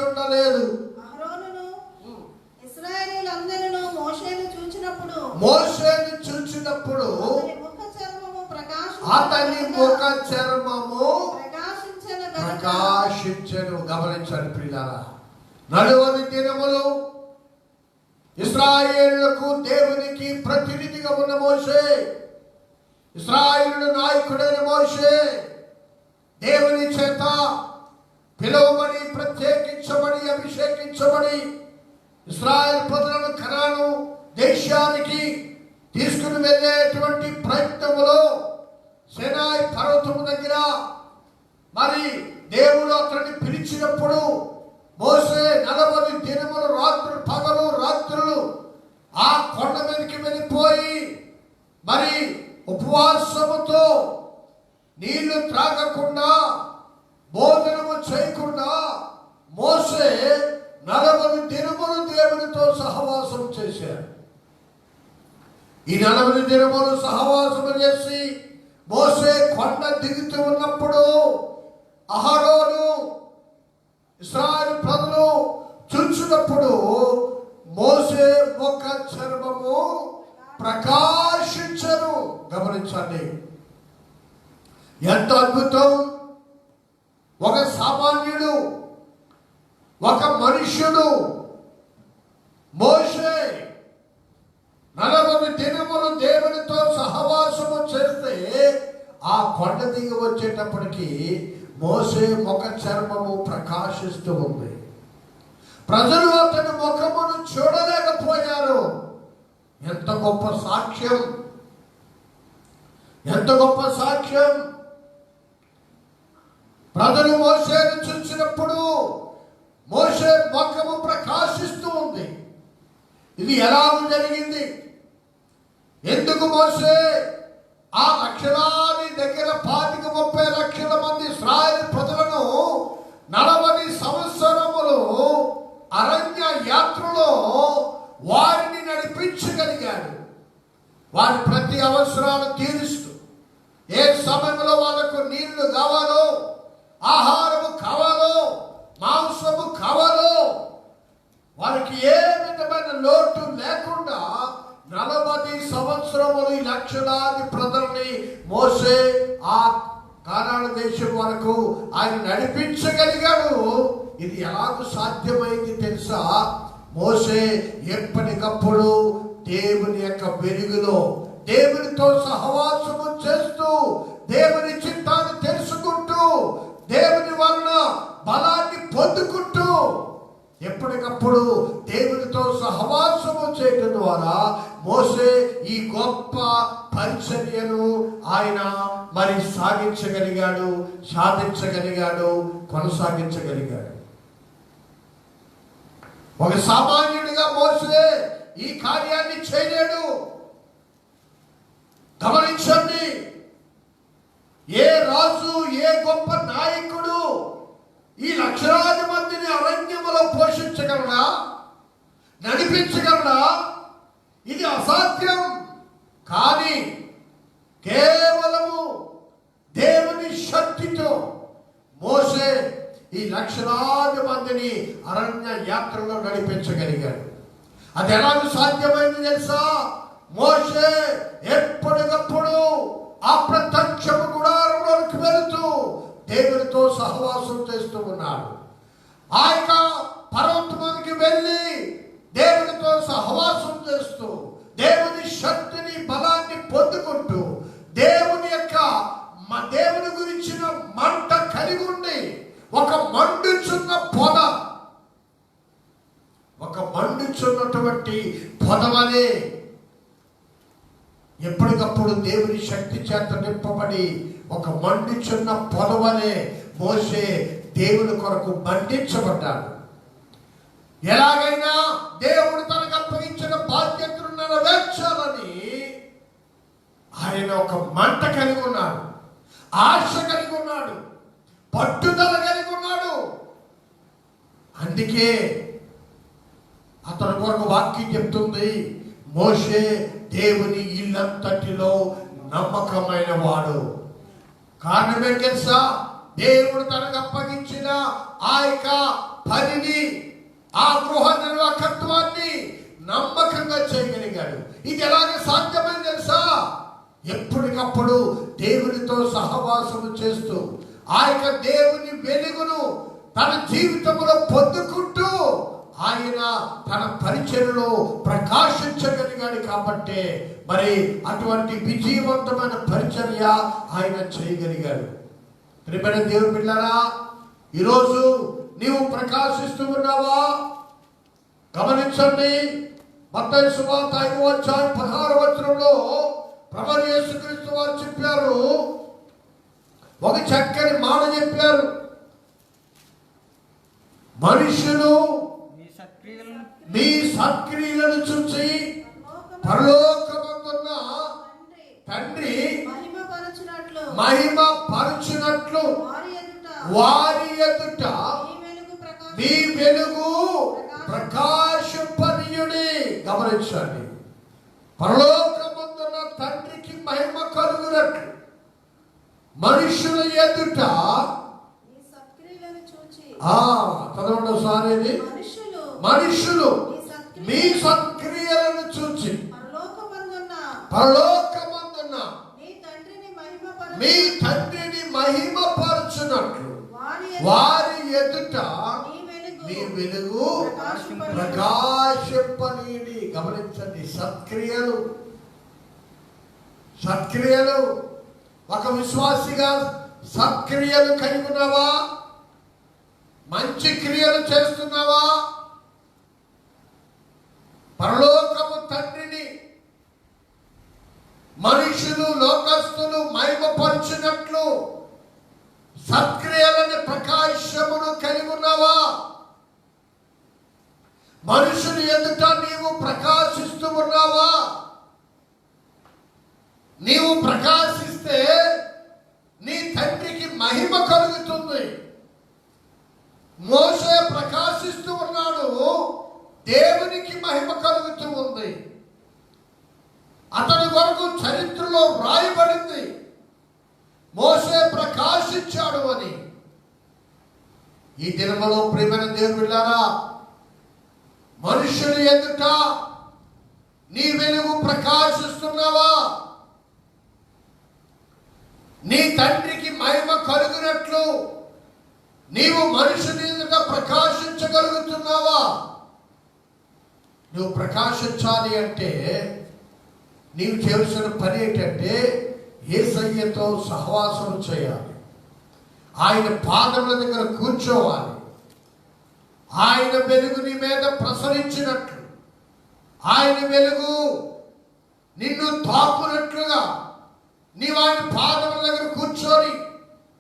ఉండలేదు. అహరోనును ఇశ్రాయేలీయులందరూ మోషేను చూచినప్పుడు అతని ముఖ చర్మము ప్రకాశించెను. గమనించండి ప్రియులారా, 40 దినములు ఇశ్రాయేలులకు దేవునికి ప్రతినిధిగా ఉన్న మోషే, ఇశ్రాయేలు నాయకుడైన మోషే దేవుని చేత పిలువబడి ప్రత్యేకించబడి అభిషేకించబడి ఇశ్రాయేలు ప్రజలను కనాను దేశానికి తీసుకుని వెళ్ళేటువంటి ప్రయత్నములో సీనాయి పర్వతము దగ్గర మరి దేవుడు అతన్ని పిలిచినప్పుడు మోషే 40 దినములు పగలు రాత్రులు ఆ కొండ మీదకి వెళ్ళిపోయి మరి ఉపవాసముతో నీళ్లు త్రాగకుండా భోజనము చేయకుండా మోషే 40 దినములు దేవునితో సహవాసం చేశాడు. ఈ 40 దినములు సహవాసము చేసి మోషే కొండ దిగుతూ ఉన్నప్పుడు అహరోను ఇశ్రాయేలు ప్రజలు చూచినప్పుడు మోషే ముఖ చర్మము ప్రకాశించెను. గమనించండి, ఎంత అద్భుతం! ఒక సామాన్యుడు, ఒక మనుష్యుడు మోషే 40 దినములు దేవునితో సహవాసము చేస్తే ఆ కొండ దిగి వచ్చేటప్పటికి మోషే ముఖ చర్మము ప్రకాశిస్తూ ఉంది. ప్రజలు అతని ముఖమును చూడలేకపోయారు. ఎంత గొప్ప సాక్ష్యం! ఎంత గొప్ప సాక్ష్యం! ప్రజలు మోషేను చూసినప్పుడు మోషే ముఖము ప్రకాశిస్తూ ఉంది. ఇది ఎలా జరిగింది? ఎందుకు మోషే ఆ లక్షలాది దగ్గర 25-30 లక్షల మంది ఇశ్రాయేలు ప్రజలను 40 సంవత్సరములు అరణ్య యాత్రలో వారిని నడిపించగలిగాడు? వారి ప్రతి అవసరాలు తీరుస్తూ, ఏ సమయంలో వాళ్ళకు నీళ్లు కావాలో, ఆహారము కావాలో, మాంసము కావాలో, వారికి ఏ విధమైన లోటు లేకుండా 40 సంవత్సరములు ఈ లక్షలాది ప్రజల్ని మోషే ఆ కానాను దేశం వరకు ఆయన నడిపించగలిగాడు. ఇది ఎలాగూ సాధ్యమైంది తెలుసా? మోషే ఎప్పటికప్పుడు దేవుని యొక్క వెలుగులో దేవునితో సహవాసము చేస్తూ, దేవుని చిత్తాన్ని తెలుసుకుంటూ, దేవుని వలన బలాన్ని పొందుకుంటూ ఎప్పటికప్పుడు దేవునితో సహవాసము చేయడం ద్వారా మోషే ఈ గొప్ప పరిచర్యను ఆయన మరి సాగించగలిగాడు, సాధించగలిగాడు, కొనసాగించగలిగాడు. ఒక సామాన్యుడిగా మోసే ఈ కార్యాన్ని చేయలేడు. గమనించండి, ఏ రాజు, ఏ గొప్ప నాయకుడు ఈ లక్షలాది మందిని అరణ్యములో పోషించగలరా, నడిపించగలరా? ఇది అసాధ్యం. కానీ కేవలము దేవుని శక్తితో మోసే ఈ లక్షలాది మందిని అరణ్య యాత్రలో నడిపించగలిగాడు. అది ఎలాగ సాధ్యమైంది తెలుసా? మోసే ఎప్పటికప్పుడు అప్రత్యక్షము గుడారంలోకి వెళుతూ దేవునితో సహవాసం చేస్తూ ఉన్నాడు. ఆ యొక్క పర్వతానికి వెళ్ళి దేవునితో సహవాసం చేస్తూ దేవుని శక్తిని, బలాన్ని పొందుకుంటూ దేవుని గురించిన మంట కలిగి ఉండి ఒక మండుచున్నటువంటి పొదవలే ఎప్పటికప్పుడు దేవుని శక్తి చేత నింపబడి ఒక మండుచున్న పొదవలే మోసే దేవుని కొరకు మండించబడ్డాడు. ఎలాగైనా దేవుడు తనకు అప్పగించిన బాధ్యతను నెరవేర్చాలని ఆయన ఒక మంట కలిగి ఉన్నాడు, ఆశ కలిగి ఉన్నాడు, పట్టుదల కలిగి ఉన్నాడు. అందుకే అతని కొరకు వాక్యం చెప్తుంది, మోషే దేవుని ఇల్లంతటిలో నమ్మకమైన వాడు. కారణం ఏంటి తెలుసా? దేవుడు తనకు అప్పగించిన ఆ యొక్క పనిని, ఆ గృహ నిర్వాహకత్వాన్ని నమ్మకంగా చేయగలిగాడు. ఇది ఎలాగ సాధ్యమని తెలుసా? ఎప్పటికప్పుడు దేవునితో సహవాసం చేస్తూ ఆ యొక్క దేవుని వెలుగును తన జీవితంలో పొందుకుంటూ ఆయన తన పరిచర్యలో ప్రకాశించగలిగాడు. కాబట్టి మరి అటువంటి విజయవంతమైన పరిచర్య ఆయన చేయగలిగాడు. ప్రియమైన దేవుని బిడ్డలారా, ఈరోజు నీవు ప్రకాశిస్తూ ఉన్నావా? గమనించండి, మత్తయి సువార్త 5:16 ప్రభువు యేసుక్రీస్తు వారు చెప్పారు, ఒక చక్కని మాట చెప్పారు. మనుషులు మీ సత్క్రియలను చూసి పరలోకమందున్న తండ్రి మహిమ పరచునట్లు వారి ఎదుట మీ వెలుగు ప్రకాశింపనీయుడి. గమనించండి, పరలోకమందున్న తండ్రికి మహిమ కలుగునట్లు మనుషుల ఎదుట చదవండి సారేది, మనుషులు మీ సత్క్రియలను చూచి పరలోకమందున్న మీ తండ్రిని మహిమపరచునట్లు వారి ఎదుట మీ వెలుగు ప్రకాశింపనీయుడి. గమనించండి, సత్క్రియలు ఒక విశ్వాసిగా సత్క్రియలు కలిగి ఉన్నావా? మంచి క్రియలు చేస్తున్నావా? పరలోకము తండ్రిని మనుషులు, లోకస్తులు మహిమపరచినట్లు సత్క్రియలని ప్రకాశమును కలిగి ఉన్నావా? మనుషులు ఎదుట నీవు ప్రకాశిస్తూ ఉన్నావా? నీవు ప్రకాశిస్తే నీ తండ్రికి మహిమ కలుగుతుంది. మోసే ప్రకాశిస్తూ ఉన్నాడు, దేవునికి మహిమ కలుగుతూ ఉంది. అతని వరకు చరిత్రలో వ్రాయబడింది మోసే ప్రకాశించాడు అని. ఈ దినములో ప్రియమైన దేవుని బిడ్డలారా, మనుషులు ఎదుట నీ వెలుగు ప్రకాశిస్తున్నావా? నీ తండ్రికి మహిమ కలుగునట్లు నీవు మనుషుని ఎదుట ప్రకాశించగలుగుతున్నావా? నువ్వు ప్రకాశించాలి అంటే నీవు చేయాల్సిన పని ఏంటంటే యేసయ్యతో సహవాసం చేయాలి, ఆయన పాదముల దగ్గర కూర్చోవాలి, ఆయన వెలుగు నీ మీద ప్రసరించినట్లు, ఆయన వెలుగు నిన్ను తాకునట్లుగా నీవు ఆయన పాదముల దగ్గర కూర్చొని,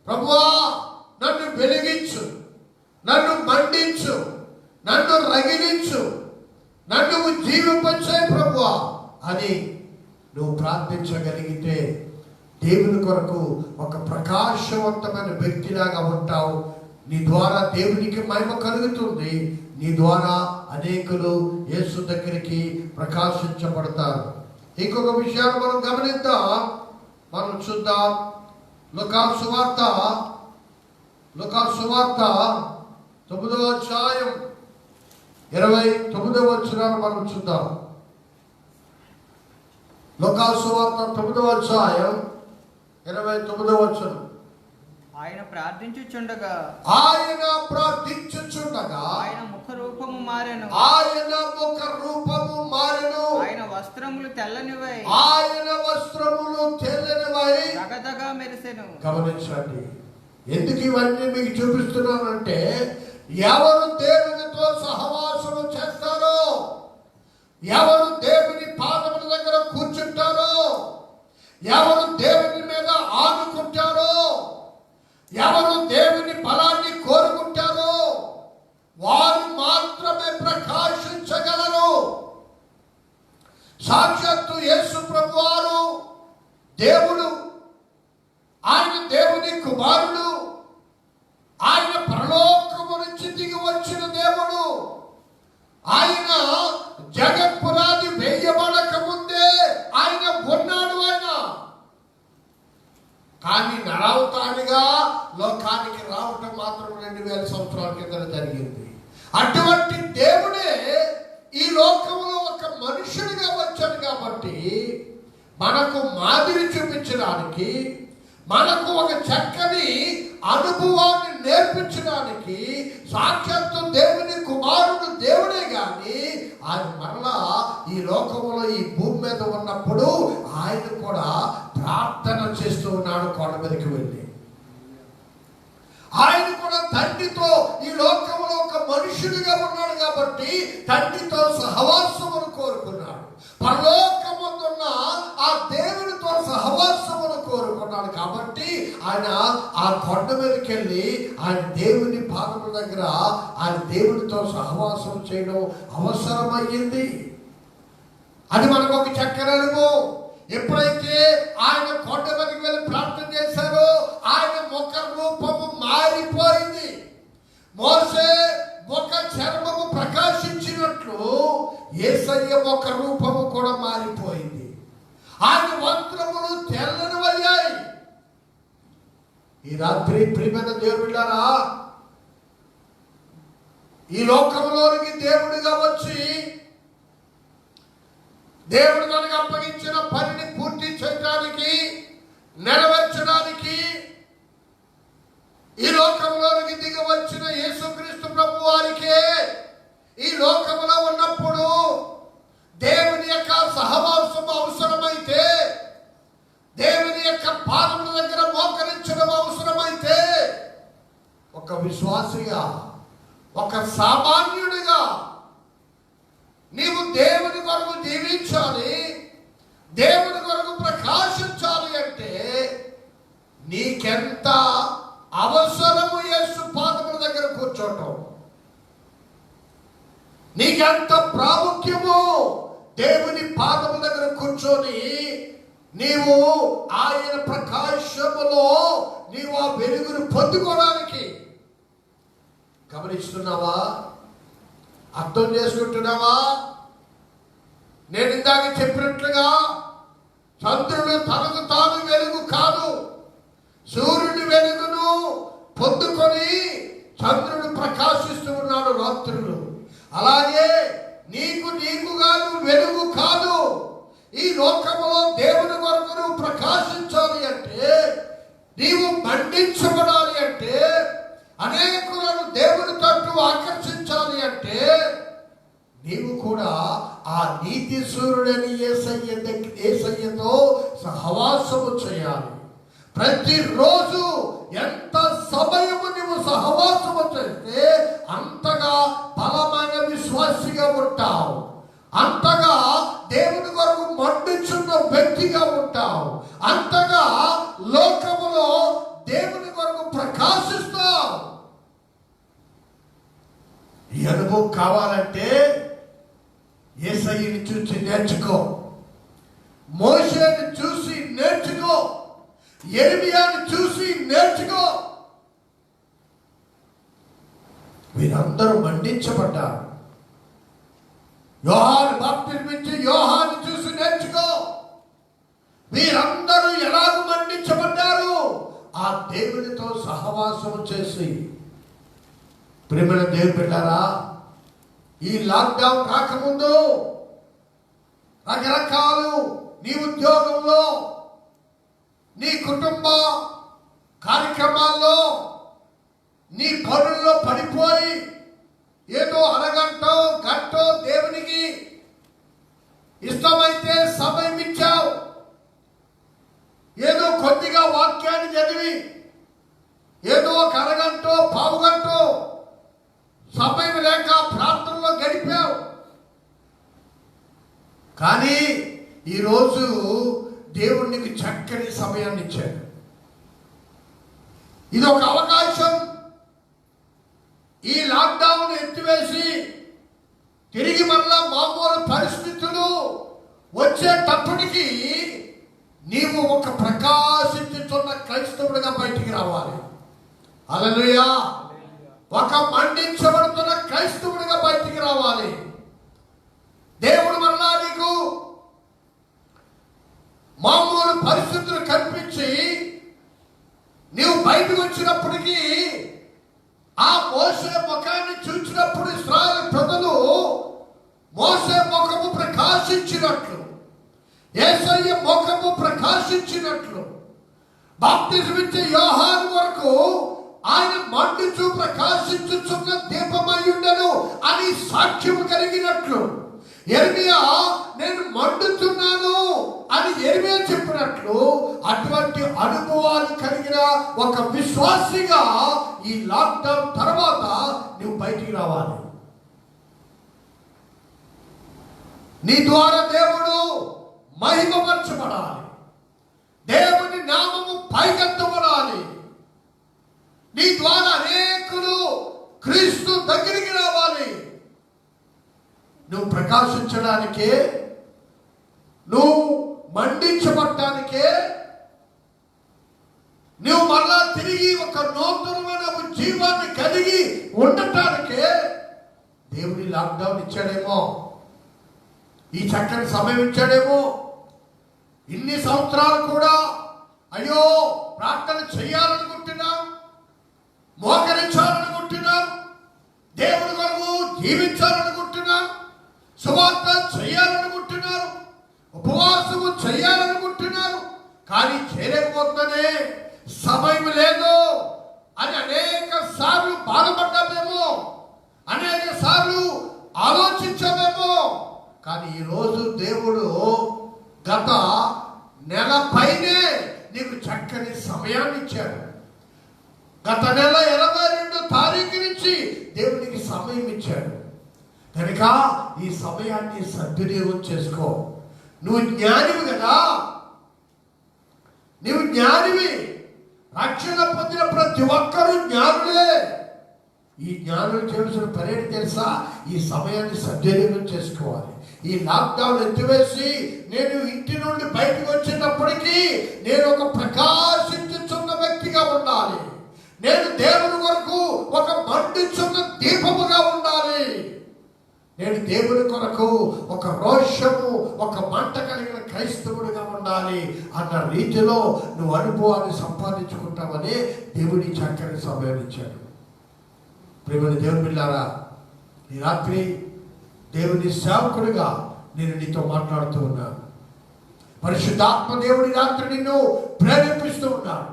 ప్రభువా నన్ను వెలిగించు, నన్ను మండించు, నన్ను రగిలించు, నన్ను జీవింపచే ప్రభువా అని నువ్వు ప్రార్థించగలిగితే దేవుని కొరకు ఒక ప్రకాశవంతమైన వ్యక్తిలాగా ఉంటావు. నీ ద్వారా దేవునికి మహిమ కలుగుతుంది. నీ ద్వారా అనేకులు యేసు దగ్గరికి ప్రకాశించబడతారు. ఇంకొక విషయాన్ని మనం గమనిద్దాం, మనం చూద్దాం. లూకాసు సువార్త 9వ అధ్యాయం 29వ వచనాన్ని మనం చూద్దాం. లూకాసు సువార్త 9వ అధ్యాయం 29వ వచనం. ఆయన ప్రార్థించుచుండగా ఆయన ముఖ రూపము మారెను. ఆయన వస్త్రములు తెల్లనివై దగదగా మెరిసెను. గమనించండి, ఎందుకు ఇవన్నీ మీకు చూపిస్తున్నానంటే, ఎవరు దేవునితో సహవాసము చేస్తారో, ఎవరు దేవుని పాదముల దగ్గర కూర్చుంటారో, ఎవరు దేవుని మీద ఆనుకుంటారో, ఎవరు దేవుని బలాన్ని కోరుకుంటారో వారు మాత్రమే ప్రకాశించగలరు. సాక్షాత్తు యేసు ప్రభువారు దేవుడు, ఆయన దేవుని కుమారుడు, ఆయన పరలోకము నుంచి దిగి వచ్చిన దేవుడు. ఆయన జగత్పురాది వేయబడక ముందే ఆయన ఉన్నాడు. కానీ నరావతానిగా లోకానికి రావటం మాత్రం 2000 సంవత్సరాల కింద జరిగింది. అటువంటి దేవుడే ఈ లోకంలో ఒక మనుషుడిగా వచ్చాడు. కాబట్టి మనకు మాదిరి చూపించడానికి, మనకు ఒక చక్కని అనుభవాన్ని నేర్పించడానికి సాక్షాత్తు దేవుని కుమారుడు దేవుడే. కానీ ఆయన మరలా ఈ లోకంలో ఈ భూమి మీద ఉన్నప్పుడు ఆయన కూడా ప్రార్థన చేస్తూ ఉన్నాడు. కొండ మీదకి వెళ్ళి ఆయన కూడా తండ్రితో ఈ లోకంలో ఒక మనుషుడిగా ఉన్నాడు. కాబట్టి తండ్రితో సహవాసమును కోరుకున్నాడు. పరలోకమున్న ఆ దేవునితో సహవాసమును కోరుకున్నాడు. కాబట్టి ఆయన ఆ కొండ మీదకి వెళ్ళి ఆయన దేవుని పాదముల దగ్గర ఆయన దేవునితో సహవాసం చేయడం అవసరమయ్యింది. అది మనకు ఒక చక్కని అనుభవం. ఎప్పుడైతే ఆయన కొండ మీదకి వెళ్ళి ప్రార్థన చేశారో ఆయన ముఖ రూపము మారిపోయింది. మోసే ముఖ చర్మము ప్రకాశించినట్లు యేసయ్య ముఖ రూపము కూడా మారిపోయింది. ఆయన వస్త్రములు తెల్లనివయ్యాయి. ఈ రాత్రి ప్రియమైన దేవుడారా, ఈ లోకంలోనికి దేవుడిగా వచ్చి దేవుడు మనకు అప్పగించిన పనిని పూర్తి చేయడానికి, నెరవేర్చడానికి ఈ లోకంలోనికి దిగి వచ్చిన యేసుక్రీస్తు ప్రభు వారికే ఈ లోకంలో ఉన్నప్పుడు దేవుని యొక్క సహవాసం అవసరమైతే, దేవుని యొక్క పాదముల దగ్గర మోకరించడం అవసరమైతే, ఒక విశ్వాసిగా, ఒక సామాన్యుడిగా నీవు దేవుని కొరకు జీవించాలి, దేవుని కొరకు ప్రకాశించాలి అంటే నీకెంత అవసరము యేసు పాదముల దగ్గర కూర్చోటం, నీకెంత ప్రాముఖ్యము దేవుని పాదముల దగ్గర కూర్చొని నీవు ఆయన ప్రకాశములో నీవు ఆ వెలుగును పొందుకోవడానికి. గమనిస్తున్నావా? అర్థం చేసుకుంటున్నావా? నేను ఇందాక చెప్పినట్లుగా చంద్రుడు తనకు తాను వెలుగు కాదు. సూర్యుడి వెలుగును పొందుకొని చంద్రుడు ప్రకాశిస్తూ ఉన్నాడు రాత్రులు. అలాగే నీకుగా నువ్వు వెలుగు కాదు. ఈ లోకంలో దేవుని కొరకు నువ్వు ప్రకాశించాలి అంటే, నీవు మండించబడాలి అంటే, అనేకులను దేవుని తట్టు ఆకర్షించాలి అంటే నీవు కూడా ఆ నీతి సూర్యుడని యేసయ్యతో సహవాసము చేయాలి. ప్రతిరోజు ఎంత సమయము నీవు సహవాసము చేస్తే అంతగా బలమైన విశ్వాసిగా ఉంటావు, అంతగా దేవుని కొరకు మండుచున్న వ్యక్తిగా ఉంటావు, అంతగా లోకములో దేవుని కొరకు ప్రకాశిస్తావు. ఈ అనుభవం కావాలంటే యేసయ్యని చూసి నేర్చుకో, మోషేని చూసి నేర్చుకో, యెరెమీయాని చూసి నేర్చుకో. వీరందరూ మండించబడ్డారు. యోహాను బాప్తిస్మిచ్చి యోహాను చూసి నేర్చుకో. వీరందరూ ఎలాగ మండించబడ్డారు? ఆ దేవునితో సహవాసం చేసి. ప్రేమల దేవుని బిడ్డలారా, ఈ లాక్డౌన్ రాకముందు రకరకాలు నీ ఉద్యోగంలో, నీ కుటుంబ కార్యక్రమాల్లో, నీ పనుల్లో పడిపోయి ఏదో అరగంటో గంటో దేవునికి ఇష్టమైతే సమయం ఇచ్చావు. ఏదో కొద్దిగా వాక్యాన్ని చదివి ఏదో ఒక అరగంటో పావుగంటో సమయం లేక ప్రార్థనలో గడిపావు. కానీ ఈరోజు దేవుడు నీకు చక్కని సమయాన్ని ఇచ్చాడు. ఇది ఒక అవకాశం. ఈ లాక్డౌన్ ఎత్తివేసి తిరిగి మళ్ళా మామూలు పరిస్థితులు వచ్చేటప్పటికి నీవు ఒక ప్రకాశించుతున్న క్రైస్తవుడిగా బయటికి రావాలి. హల్లెలూయా. ఒక మండించబడుతున్న క్రైస్తవుడిగా బయటికి రావాలి. దేవుడు మళ్ళా నీకు మామూలు పరిస్థితులు కల్పించి నీవు బయటకు వచ్చినప్పటికీ ఆ మోసే ముఖాన్ని చూసినప్పుడు ఇశ్రాయేలు ప్రజలు మోసే ముఖము ప్రకాశించినట్లు, యేసయ్య ముఖము ప్రకాశించినట్లు, బాప్తిజం ఇచ్చే యోహాను వరకు ఆయన మండుచు ప్రకాశించుచున్న దీపమై ఉండెను అని సాక్ష్యం కలిగినట్లు, యెరెమీయా నేను మండుతున్నాను అని యెరెమీయా చెప్పినట్లు, అటువంటి అనుభవాలు కలిగిన ఒక విశ్వాసిగా ఈ లాక్డౌన్ తర్వాత నువ్వు బయటికి రావాలి. నీ ద్వారా దేవుడు మహిమపరచబడాలి, దేవుని నామము పైకెత్తబడాలి. నీ ద్వారా అనేకులు క్రీస్తు దగ్గరికి రావాలి. నువ్వు ప్రకాశించడానికే, నువ్వు మండించబడ్డానికే, నువ్వు మళ్ళా తిరిగి ఒక నూతనమైన జీవాన్ని కలిగి ఉండటానికే దేవుడి లాక్డౌన్ ఇచ్చాడేమో, ఈ చక్కని సమయం ఇచ్చాడేమో. ఇన్ని సంవత్సరాలు కూడా అయ్యో ప్రార్థన చేయాలనుకుంటున్నాం, మోకరించాలనుకుంటున్నాం, దేవుడి కొరకు జీవించాలనుకుంటున్నాం, సువార్త చేయాలనుకుంటున్నారు, ఉపవాసము చేయాలనుకుంటున్నారు. కానీ చేయలేకపోతుందనే, సమయం లేదు అని అనేక సార్లు బాధపడ్డామేమో, అనేక సార్లు ఆలోచించామేమో. కానీ ఈరోజు దేవుడు గత నెల పైనే నీకు చక్కని సమయాన్ని ఇచ్చాడు. గత నెల 22 తారీఖు నుంచి దేవునికి సమయం ఇచ్చాడు కనుక ఈ సమయాన్ని సద్వినియోగం చేసుకో. నువ్వు జ్ఞానివి కదా, నువ్వు జ్ఞానివి. రక్షణ పొందిన ప్రతి ఒక్కరూ జ్ఞానులే. ఈ జ్ఞానులు చేసిన పని తెలుసా? ఈ సమయాన్ని సద్వినియోగం చేసుకోవాలి. ఈ లాక్డౌన్ ఎత్తివేసి నేను ఇంటి నుండి బయటకు వచ్చేటప్పటికీ నేను ఒక ప్రకాశించుచున్న వ్యక్తిగా ఉండాలి. నేను దేవుని కొరకు ఒక మండుచున్న దీపముగా ఉండాలి. నేను దేవుని కొరకు ఒక రోషము, ఒక మంట కలిగిన క్రైస్తవుడిగా ఉండాలి అన్న రీతిలో నువ్వు అనుభవాన్ని సంపాదించుకుంటావని దేవుడి చక్కని సమయం ఇచ్చాడు. ప్రియమైన దేవుని బిడ్డలారా, ఈ రాత్రి దేవుని సేవకుడిగా నేను నీతో మాట్లాడుతూ ఉన్నాను. పరిశుద్ధాత్మ దేవుడి రాత్రి నిన్ను ప్రేరేపిస్తూ ఉన్నాడు.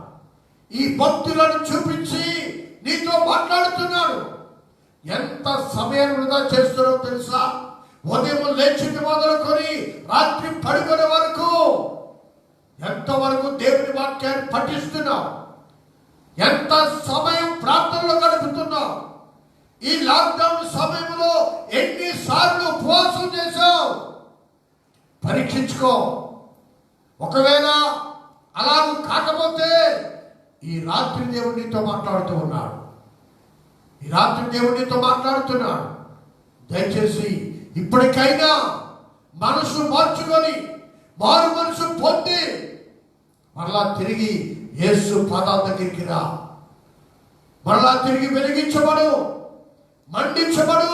ఈ భక్తులను చూపించి నీతో మాట్లాడుతున్నాడు. ఎంత సమయం వృధా చేస్తున్నావు తెలుసా? ఉదయం లేచింది మొదలుకొని రాత్రి పడుకునే వరకు ఎంతవరకు దేవుని వాక్యాన్ని పఠిస్తున్నావు? ఎంత సమయం ప్రార్థనలో గడుపుతున్నావు? ఈ లాక్డౌన్ సమయంలో ఎన్నిసార్లు ఉపవాసం చేశావు? పరీక్షించుకో. ఒకవేళ అలాగూ కాకపోతే ఈ రాత్రి దేవుడు నీతో మాట్లాడుతూ ఉన్నాడు. ఈ రాత్రి దేవుడు నీతో మాట్లాడుతున్నాడు. దయచేసి ఇప్పటికైనా మనసు మార్చుకొని మారు మనసు పొంది మరలా తిరిగి యేసు పాదాల దగ్గరికి రా. మరలా తిరిగి వెలిగించబడు, మండించబడు.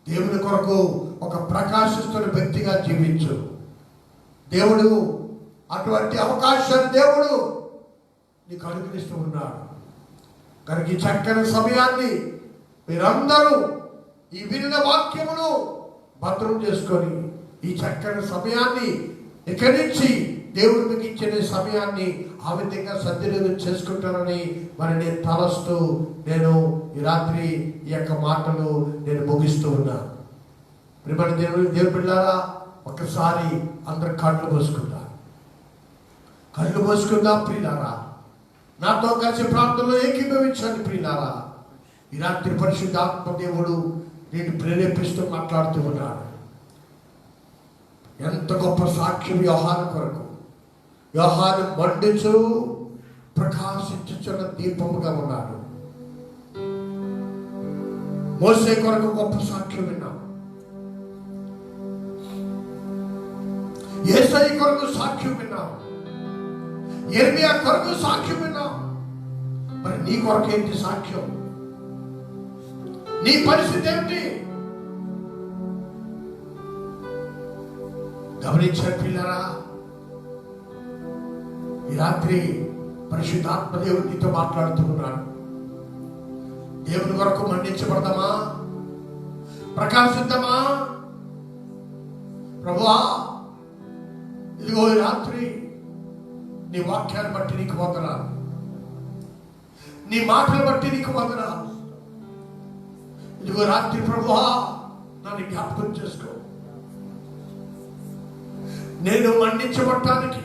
దేవుని కొరకు ఒక ప్రకాశిస్తున్న వ్యక్తిగా జీవించు. దేవుడు అటువంటి అవకాశాన్ని దేవుడు నీకు అనుగ్రహిస్తూ ఉన్నాడు. కనుక ఈ చక్కని సమయాన్ని మీరందరూ ఈ విన్న వాక్యమును భద్రం చేసుకొని ఈ చక్కని సమయాన్ని ఇక్కడి నుంచి దేవుడు మీకు ఇచ్చిన సమయాన్ని ఆ విధంగా సద్వినియోగం చేసుకుంటానని మరి నేను తలస్తూ నేను ఈ రాత్రి ఈ యొక్క మాటలు నేను ముగిస్తూ ఉన్నాను. ప్రియమైన దేవుని బిడ్డలారా, ఒక్కసారి అందరు కళ్ళు మూసుకుందాం ప్రియులారా. నాతో కలిసి ప్రార్థనలో ఏకీభవించండి ప్రియులారా. ఈ రాత్రి పరిశుద్ధాత్మ దేవుడు నేను ప్రేరేపిస్తూ మాట్లాడుతూ ఉన్నాడు. ఎంత గొప్ప సాక్ష్యం యోహాను కొరకు. యోహాను మండించు ప్రకాశించుచున్న దీపముగా ఉన్నాడు. మోసే కొరకు గొప్ప సాక్ష్యం విన్నాం. యేసయ్య కొరకు సాక్ష్యం విన్నాం. యెర్మీయా కొరకు సాక్ష్యం విన్నాం. మరి నీ కొరకు ఏంటి సాక్ష్యం? నీ పరిస్థితి ఏమిటి? గమనించారు పిల్లరా, ఈ రాత్రి పరిశుద్ధాత్మ దేవుడు నీతో మాట్లాడుతూ ఉన్నాడు. దేవుని కొరకు మండించబడదామా? ప్రకాశిద్దామా? ప్రభువా, ఇదిగో ఈ రాత్రి నీ వాక్యాన్ని బట్టి నీకు వందనాలు, నీ మాటలు బట్టి నీకు వందనాలు. ఇదిగో రాత్రి ప్రభువా, నన్ను జ్ఞాపకం చేసుకో. నేను మండించబడటానికి,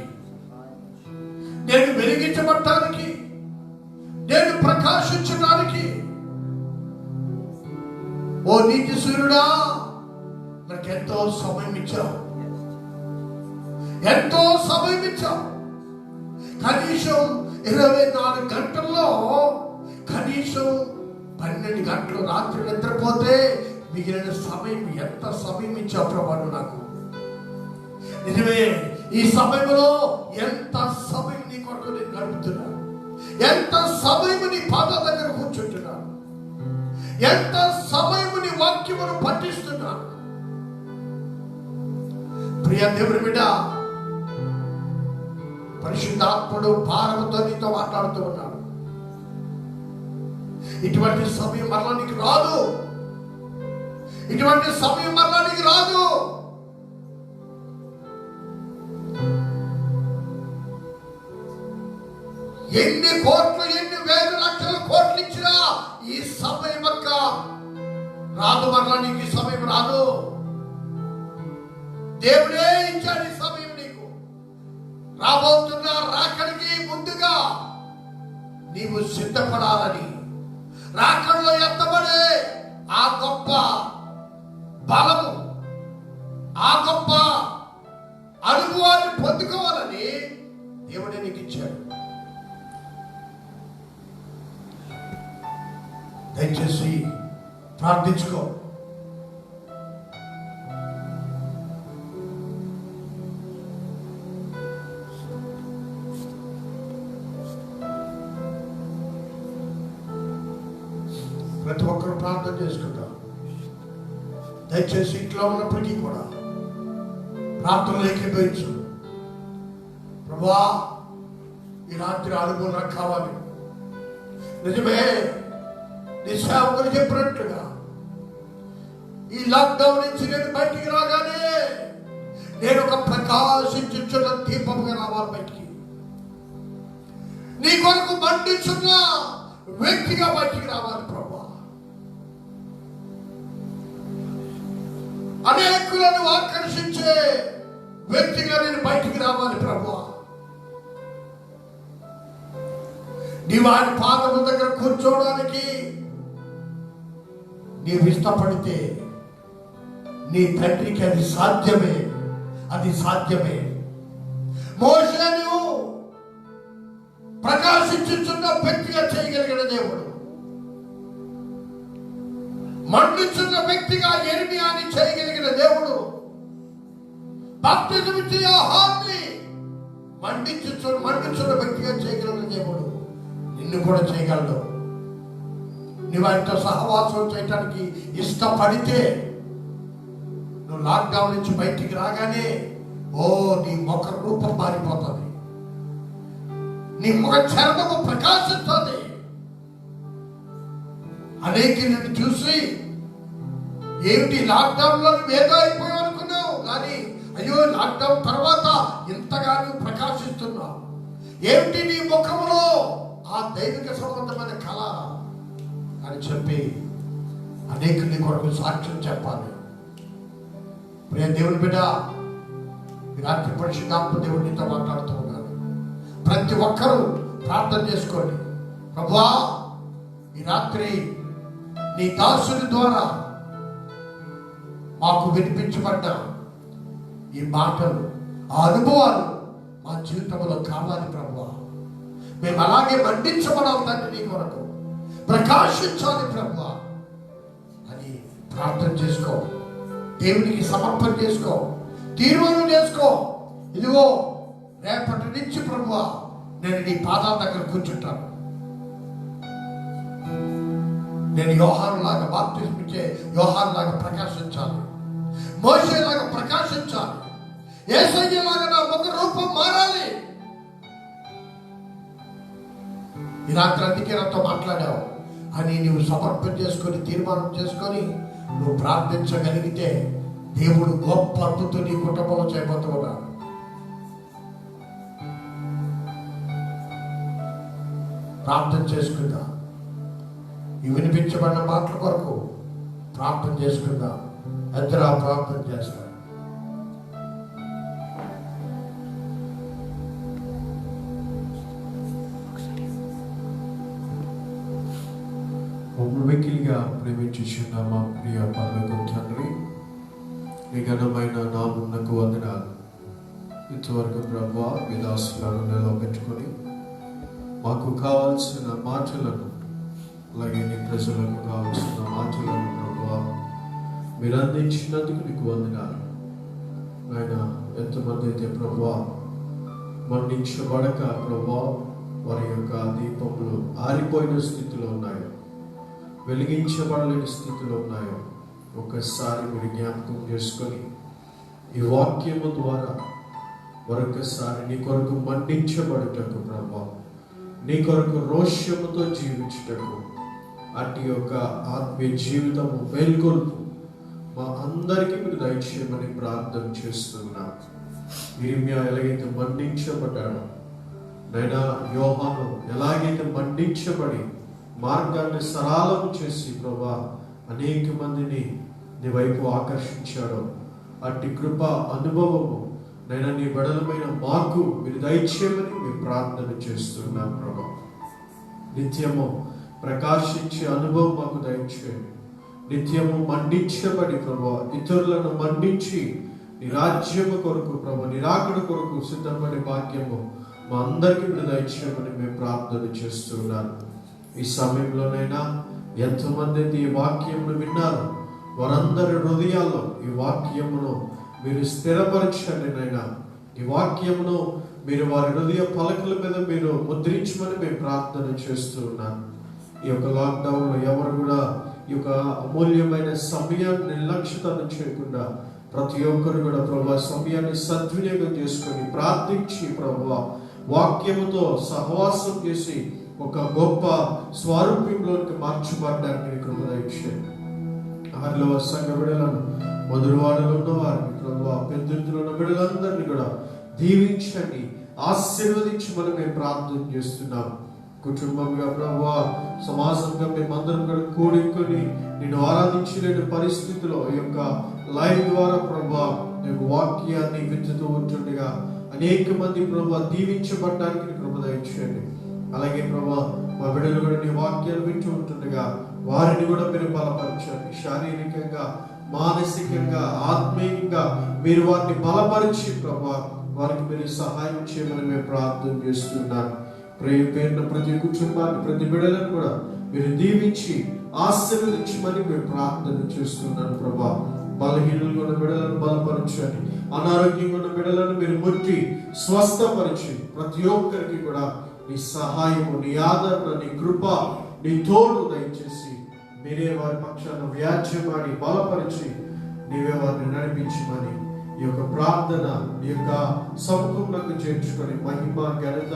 నేను వెలిగించబడటానికి, నేను ప్రకాశించడానికి ఓ నీతి సూర్యుడా నాకెంతో సమయం ఇచ్చావు, ఎంతో సమయం ఇచ్చావు. కనీసం 24 గంటల్లో కనీసం 12 గంటలు రాత్రి నిద్రపోతే మిగిలిన సమయం ఎంత సమయం ఇచ్చావు ప్రభావం నాకు. నిజమే, ఈ సమయంలో ఎంత సమయం నీ కొరకు నేను గడుపుతున్నా, ఎంత సమయం నీ పాదాల దగ్గర కూర్చుంటున్నా, ఎంత సమయం నీ వాక్యమును పఠిస్తున్నా. ప్రియ దేవుని బిడ్డ, పరిశుద్ధాత్ముడు భారముతో నీతో మాట్లాడుతూ ఉన్నాడు. ఇటువంటి సమయం మరలా నీకు రాదు. ఇటువంటి సమయం మరలా నీకు రాదు. ఎన్ని కోట్లు, ఎన్ని వేల లక్షల కోట్లు ఇచ్చినా ఈ సమయం రాదు. మరలా నీకు ఈ సమయం రాదు. దేవుడే ఇచ్చాడు ఈ సమయం నీకు. రాబోతున్న రాకడికి ముందుగా నీవు సిద్ధపడాలని, రాకడలో ఎత్తబడే ఆ గొప్ప బలము, ఆ గొప్ప అనుభవాన్ని పొందుకోవాలని దేవుడే నీకు ఇచ్చాడు. దయచేసి ప్రార్థించుకో. ప్రతి ఒక్కరు ప్రార్థన చేసుకుంటాం. దయచేసి ఇంట్లో ఉన్నప్పటికీ కూడా ప్రార్థనలు ఏకీభవించు. ప్రభువా, ఈ రాత్రి అనుభవం నాకు కావాలి. నిజమే, నీ సేవకులు చెప్పినట్లుగా ఈ లాక్డౌన్ నుంచి నేను బయటికి రాగానే నేను ఒక ప్రకాశించున్న దీపంగా రావాలి బయటికి. నీ కొరకు మండించున్న వ్యక్తిగా బయటికి రావాలి ప్రభా. అనేకులను ఆకర్షించే వ్యక్తిగా నేను బయటికి రావాలి ప్రభా. నీ వారి పాదముల దగ్గర కూర్చోవడానికి నీవు ఇష్టపడితే నీ తండ్రికి అది సాధ్యమే, అది సాధ్యమే. మోషేను ప్రకాశించుచున్న వ్యక్తిగా చేయగలిగిన దేవుడు, మండుచున్న వ్యక్తిగా యెరెమీయాని చేయగలిగిన దేవుడు, బాప్తిజం ఇచ్చే యోహాన్ని మండించున్న వ్యక్తిగా చేయగలిగిన దేవుడు నిన్ను కూడా చేయగలడు. నువ్వు ఆయనతో సహవాసం చేయటానికి ఇష్టపడితే నువ్వు లాక్డౌన్ నుంచి బయటికి రాగానే నీ ముఖ రూపం మారిపోతుంది, నీ ముఖ చర్మము ప్రకాశిస్తుంది. అనేకులను చూసి ఏమిటి లాక్డౌన్ లో ఏదో అయిపోయావు అనుకున్నావు, కానీ అయ్యో లాక్డౌన్ తర్వాత ఇంతగా నువ్వు ప్రకాశిస్తున్నావు. ఏమిటి నీ ముఖంలో ఆ దైవిక సంబంధమైన కళ అని చెప్పి అనేకుని కొరకు సాక్ష్యం చెప్పాలి. ప్రియ దేవుని బిడ్డ, ఈ రాత్రి పరిశుద్ధాత్మ దేవుడు నీతో మాట్లాడుతూ ఉన్నారు. ప్రతి ఒక్కరూ ప్రార్థన చేసుకోండి. ప్రభువా, ఈ రాత్రి నీ దాసుని ద్వారా మాకు వినిపించబడ్డ ఈ మాటలు, ఆ అనుభవాలు మా జీవితంలో కావాలి ప్రభువా. మేము అలాగే మండించబడాలి తండ్రి, నీ కొరకు ప్రకాశించాలి ప్రభువా అని ప్రార్థన చేసుకో. దేవునికి సమర్పణ చేసుకో, తీర్మానం చేసుకో. ఇదిగో రేపటి నుంచి ప్రభువా నేను నీ పాదాల దగ్గర కూర్చుంటాను. నేను యోహాను లాగా బాప్తిజం ఇచ్చే యోహాను లాగా ప్రకాశించాలి, మోషే లాగా ప్రకాశించాలి, యేసయ్య లాగా నా ముఖ రూపం మారాలి. ఈ రాత్రి అందుకే నాతో మాట్లాడావు అని నువ్వు సమర్పణ చేసుకొని తీర్మానం చేసుకొని నువ్వు ప్రార్థించగలిగితే దేవుడు గొప్ప అద్భుతం నీ కుటుంబంలో చేయబోతూ ఉన్నాడు. ప్రార్థన చేసుకుందా, ఈ వినిపించబడిన మాటల కొరకు ప్రార్థన చేసుకుందా. ఎద్దరా ప్రార్థన చేస్తా. మమ్మల్ని వెకిలిగా ప్రేమించుచున్న మా ప్రియ పరలోకపు తండ్రి, మీ ఘనమైన నామమునకు వందనాలు. ఇంతవరకు ప్రభువా మీ దాసులను నిలబెట్టుకొని మాకు కావాల్సిన మాటలను, అలాగే నీ ప్రజలకు కావాల్సిన మాటలను ప్రభువా మీరు అందించినందుకు నీకు వందనాలు. ఆయన ఎంతమంది అయితే ప్రభువా మండించబడక ప్రభువా వారి యొక్క దీపములు ఆరిపోయిన స్థితిలో ఉన్నాయో, వెలిగించబడలేని స్థితిలో ఉన్నాయో, ఒక్కసారి మీరు జ్ఞాపకం చేసుకొని ఈ వాక్యము ద్వారా మరొకసారి నీ కొరకు మండించబడుటకు ప్రభా, నీ కొరకు రోషముతో జీవించుటకు అటు యొక్క ఆత్మీయ జీవితము మేల్కొల్పు మా అందరికీ మీరు దయచేయమని ప్రార్థన చేస్తున్నాం. ఇర్మియా ఎలాగైతే మండించబడ్డాడో, నైనా యోహాను ఎలాగైతే మండించబడి మార్గాన్ని సరళం చేసి ప్రభా అనేక మందిని నీ వైపు ఆకర్షించాడో, అట్టి కృప అనుభవము నైనా నీ బడలమైన మాకు మీరు దయచేయమని మేము ప్రార్థన చేస్తున్నాం ప్రభా. నిత్యము ప్రకాశించే అనుభవం మాకు దయచేయండి. నిత్యము మండించబడి ప్రభా ఇతరులను మండించి నీ రాజ్యము కొరకు ప్రభా నిరాకడ కొరకు సిద్ధపడే భాగ్యము మా అందరికీ మీరు దయచేయమని మేము ప్రార్థన చేస్తున్నాను. ఈ సమయంలోనైనా ఎంతమంది అయితే ఈ వాక్యమును విన్నారు వారందరి హృదయాల్లో ఈ వాక్యమును మీరు స్థిరపరచండి నైనా. ఈ వాక్యమును మీరు వారి హృదయ పలకల మీద మీరు ముద్రించమని మేము ప్రార్థన చేస్తూ ఉన్నాను. ఈ యొక్క లాక్డౌన్లో ఎవరు కూడా ఈ యొక్క అమూల్యమైన సమయాన్ని నిర్లక్ష్యత చేయకుండా ప్రతి ఒక్కరు కూడా ప్రభా సమయాన్ని సద్వినియోగం చేసుకొని ప్రార్థించి ప్రభా వాక్యముతో సహవాసం చేసి ఒక గొప్ప స్వరూపంలోనికి మార్చబడడానికి కృప దయచేయండి. వారిలో సంఘ బిడ్డలను మధురవాడలో ఉన్న వారిని ప్రభా పెద్దలో ఉన్న బిడ్డలందరినీ కూడా దీవించండి, ఆశీర్వదించమని మేము ప్రార్థన చేస్తున్నాం. కుటుంబంగా ప్రభువా సమాజంగా మేమందరం కూడా కూడుకొని నేను ఆరాధించలేని పరిస్థితిలో ఈ యొక్క లైవ్ ద్వారా ప్రభా వాక్యాన్ని విత్తుతూ ఉంటుండగా అనేక మంది ప్రభా దీవించబడడానికి కృప దయచేయండి. అలాగే ప్రభా మా బిడ్డలు కూడా నీ వాక్యాలు వింటూ ఉంటుండగా వారిని కూడా మీరు బలపరచండి. శారీరకంగా, మానసికంగా, ఆత్మీయంగా మీరు వారిని బలపరిచి ప్రభా వారికి మీరు సహాయం చేయమని మేము ప్రార్థన చేస్తున్నాం. పేరున ప్రతి కుటుంబాన్ని, ప్రతి బిడ్డలను కూడా మీరు దీవించి ఆశీర్వదించమని మేము ప్రార్థన చేస్తున్నాను ప్రభా. బలహీనులుగా ఉన్న బిడ్డలను బలపరచండి, అనారోగ్యంగా ఉన్న బిడ్డలను మీరు ముట్టి స్వస్థపరిచి ప్రతి ఒక్కరికి కూడా నీ సహాయము, నీ ఆదరణ, నీ కృప, నీ తోడు దయచేసి మీరే వారి పక్షాన వ్యాజ్యమాడి బలపరిచి నీవే వారిని నడిపించమని ఈ యొక్క ప్రార్థన నీ యొక్క సంపూర్ణకు చేర్చుకొని మహిమ, ఘనత,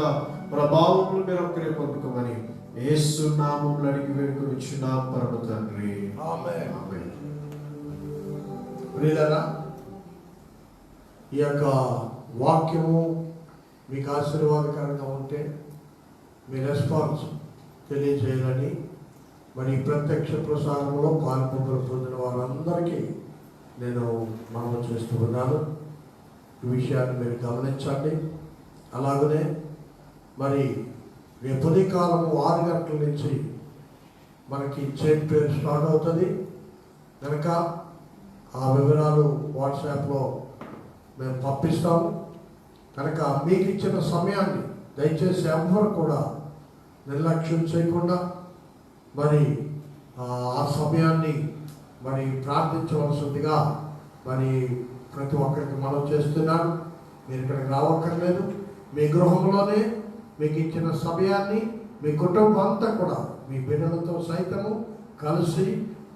ప్రభావములు మీరు ఒక్కరే పొందుకోమని యేసు నామములో అడిగి వేడుకొనిచున్నాం పరమ తండ్రి. ఆమేన్. ఆమేన్. ప్రియులారా, ఈ యొక్క వాక్యము మీకు ఆశీర్వాదకరంగా ఉంటే మీ రెస్పాన్స్ తెలియజేయాలని మరి ప్రత్యక్ష ప్రసారంలో పాల్పొందులు పొందిన వారందరికీ నేను మనవి చేస్తూ ఉన్నాను. ఈ విషయాన్ని మీరు గమనించండి. అలాగనే మరి రేపు ఉదయకాలం 6 గంటల నుంచి మనకి చైన్ పేరు స్టార్ట్ అవుతుంది కనుక ఆ వివరాలు వాట్సాప్లో మేము పంపిస్తాము. కనుక మీకు ఇచ్చిన సమయాన్ని దయచేసి ఎవ్వరు కూడా నిర్లక్ష్యం చేయకుండా మరి ఆ సమయాన్ని మరి ప్రార్థించవలసిందిగా మరి ప్రతి ఒక్కరికి మనం చేస్తున్నాను. మీరు ఇక్కడికి రావక్కర్లేదు. మీ గృహంలోనే మీకు ఇచ్చిన సమయాన్ని మీ కుటుంబం అంతా కూడా మీ బిడ్డలతో సైతము కలిసి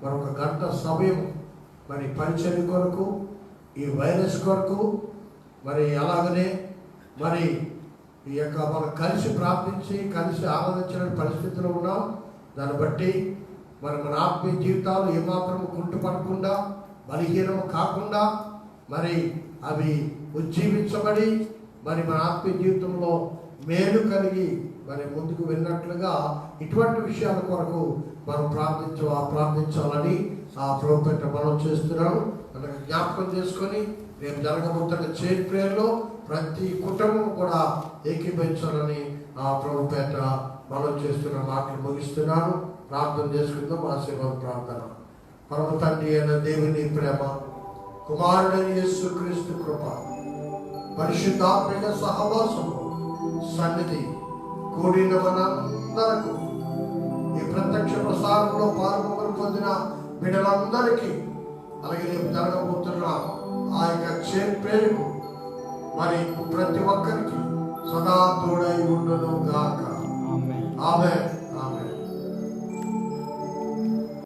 మరొక గంట సమయం మరి పరిచర్య కొరకు, ఈ వైరస్ కొరకు, మరి అలాగనే మరి ఈ యొక్క మనం కలిసి ప్రార్థించి కలిసి ఆనందించిన పరిస్థితిలో ఉన్నాం. దాన్ని బట్టి మరి మన ఆత్మీయ జీవితాలు ఏమాత్రం కుంటుపడకుండా, బలహీనము కాకుండా మరి అవి ఉజ్జీవించబడి మరి మన ఆత్మీయ జీవితంలో మేలు కలిగి మరి ముందుకు వెళ్ళినట్లుగా ఇటువంటి విషయాల కొరకు మనం ప్రార్థించాలని ఆ ప్రభుపేట మనం చేస్తున్నాము. మనకు జ్ఞాపకం చేసుకొని రేపు జరగబోతున్న చైన్ ప్రేయర్లో ప్రతి కుటుంబం కూడా ఏకీభవించాలని ఆ ప్రభుపేట మనం చేస్తున్న మాటలు ముగిస్తున్నాను. ప్రార్థన చేసుకుందాం. ఆశీర్వాద ప్రార్థన. పరమ తండ్రి అయిన దేవుని ప్రేమ, కుమారుడైన యేసుక్రీస్తు కృప, పరిశుద్ధాత్మ సహవాసము, సన్నిధి కూడిన మనందరకు ఈ ప్రత్యక్ష ప్రసారంలో పాల్గొని పొందిన బిడ్డలందరికీ అలాగే రేపు జరగబోతున్న ఆ యొక్క చైన్ పేరుకు మరి ప్రతి ఒక్కరికి సదా తోడై ఉండును గాక. ఆమేన్.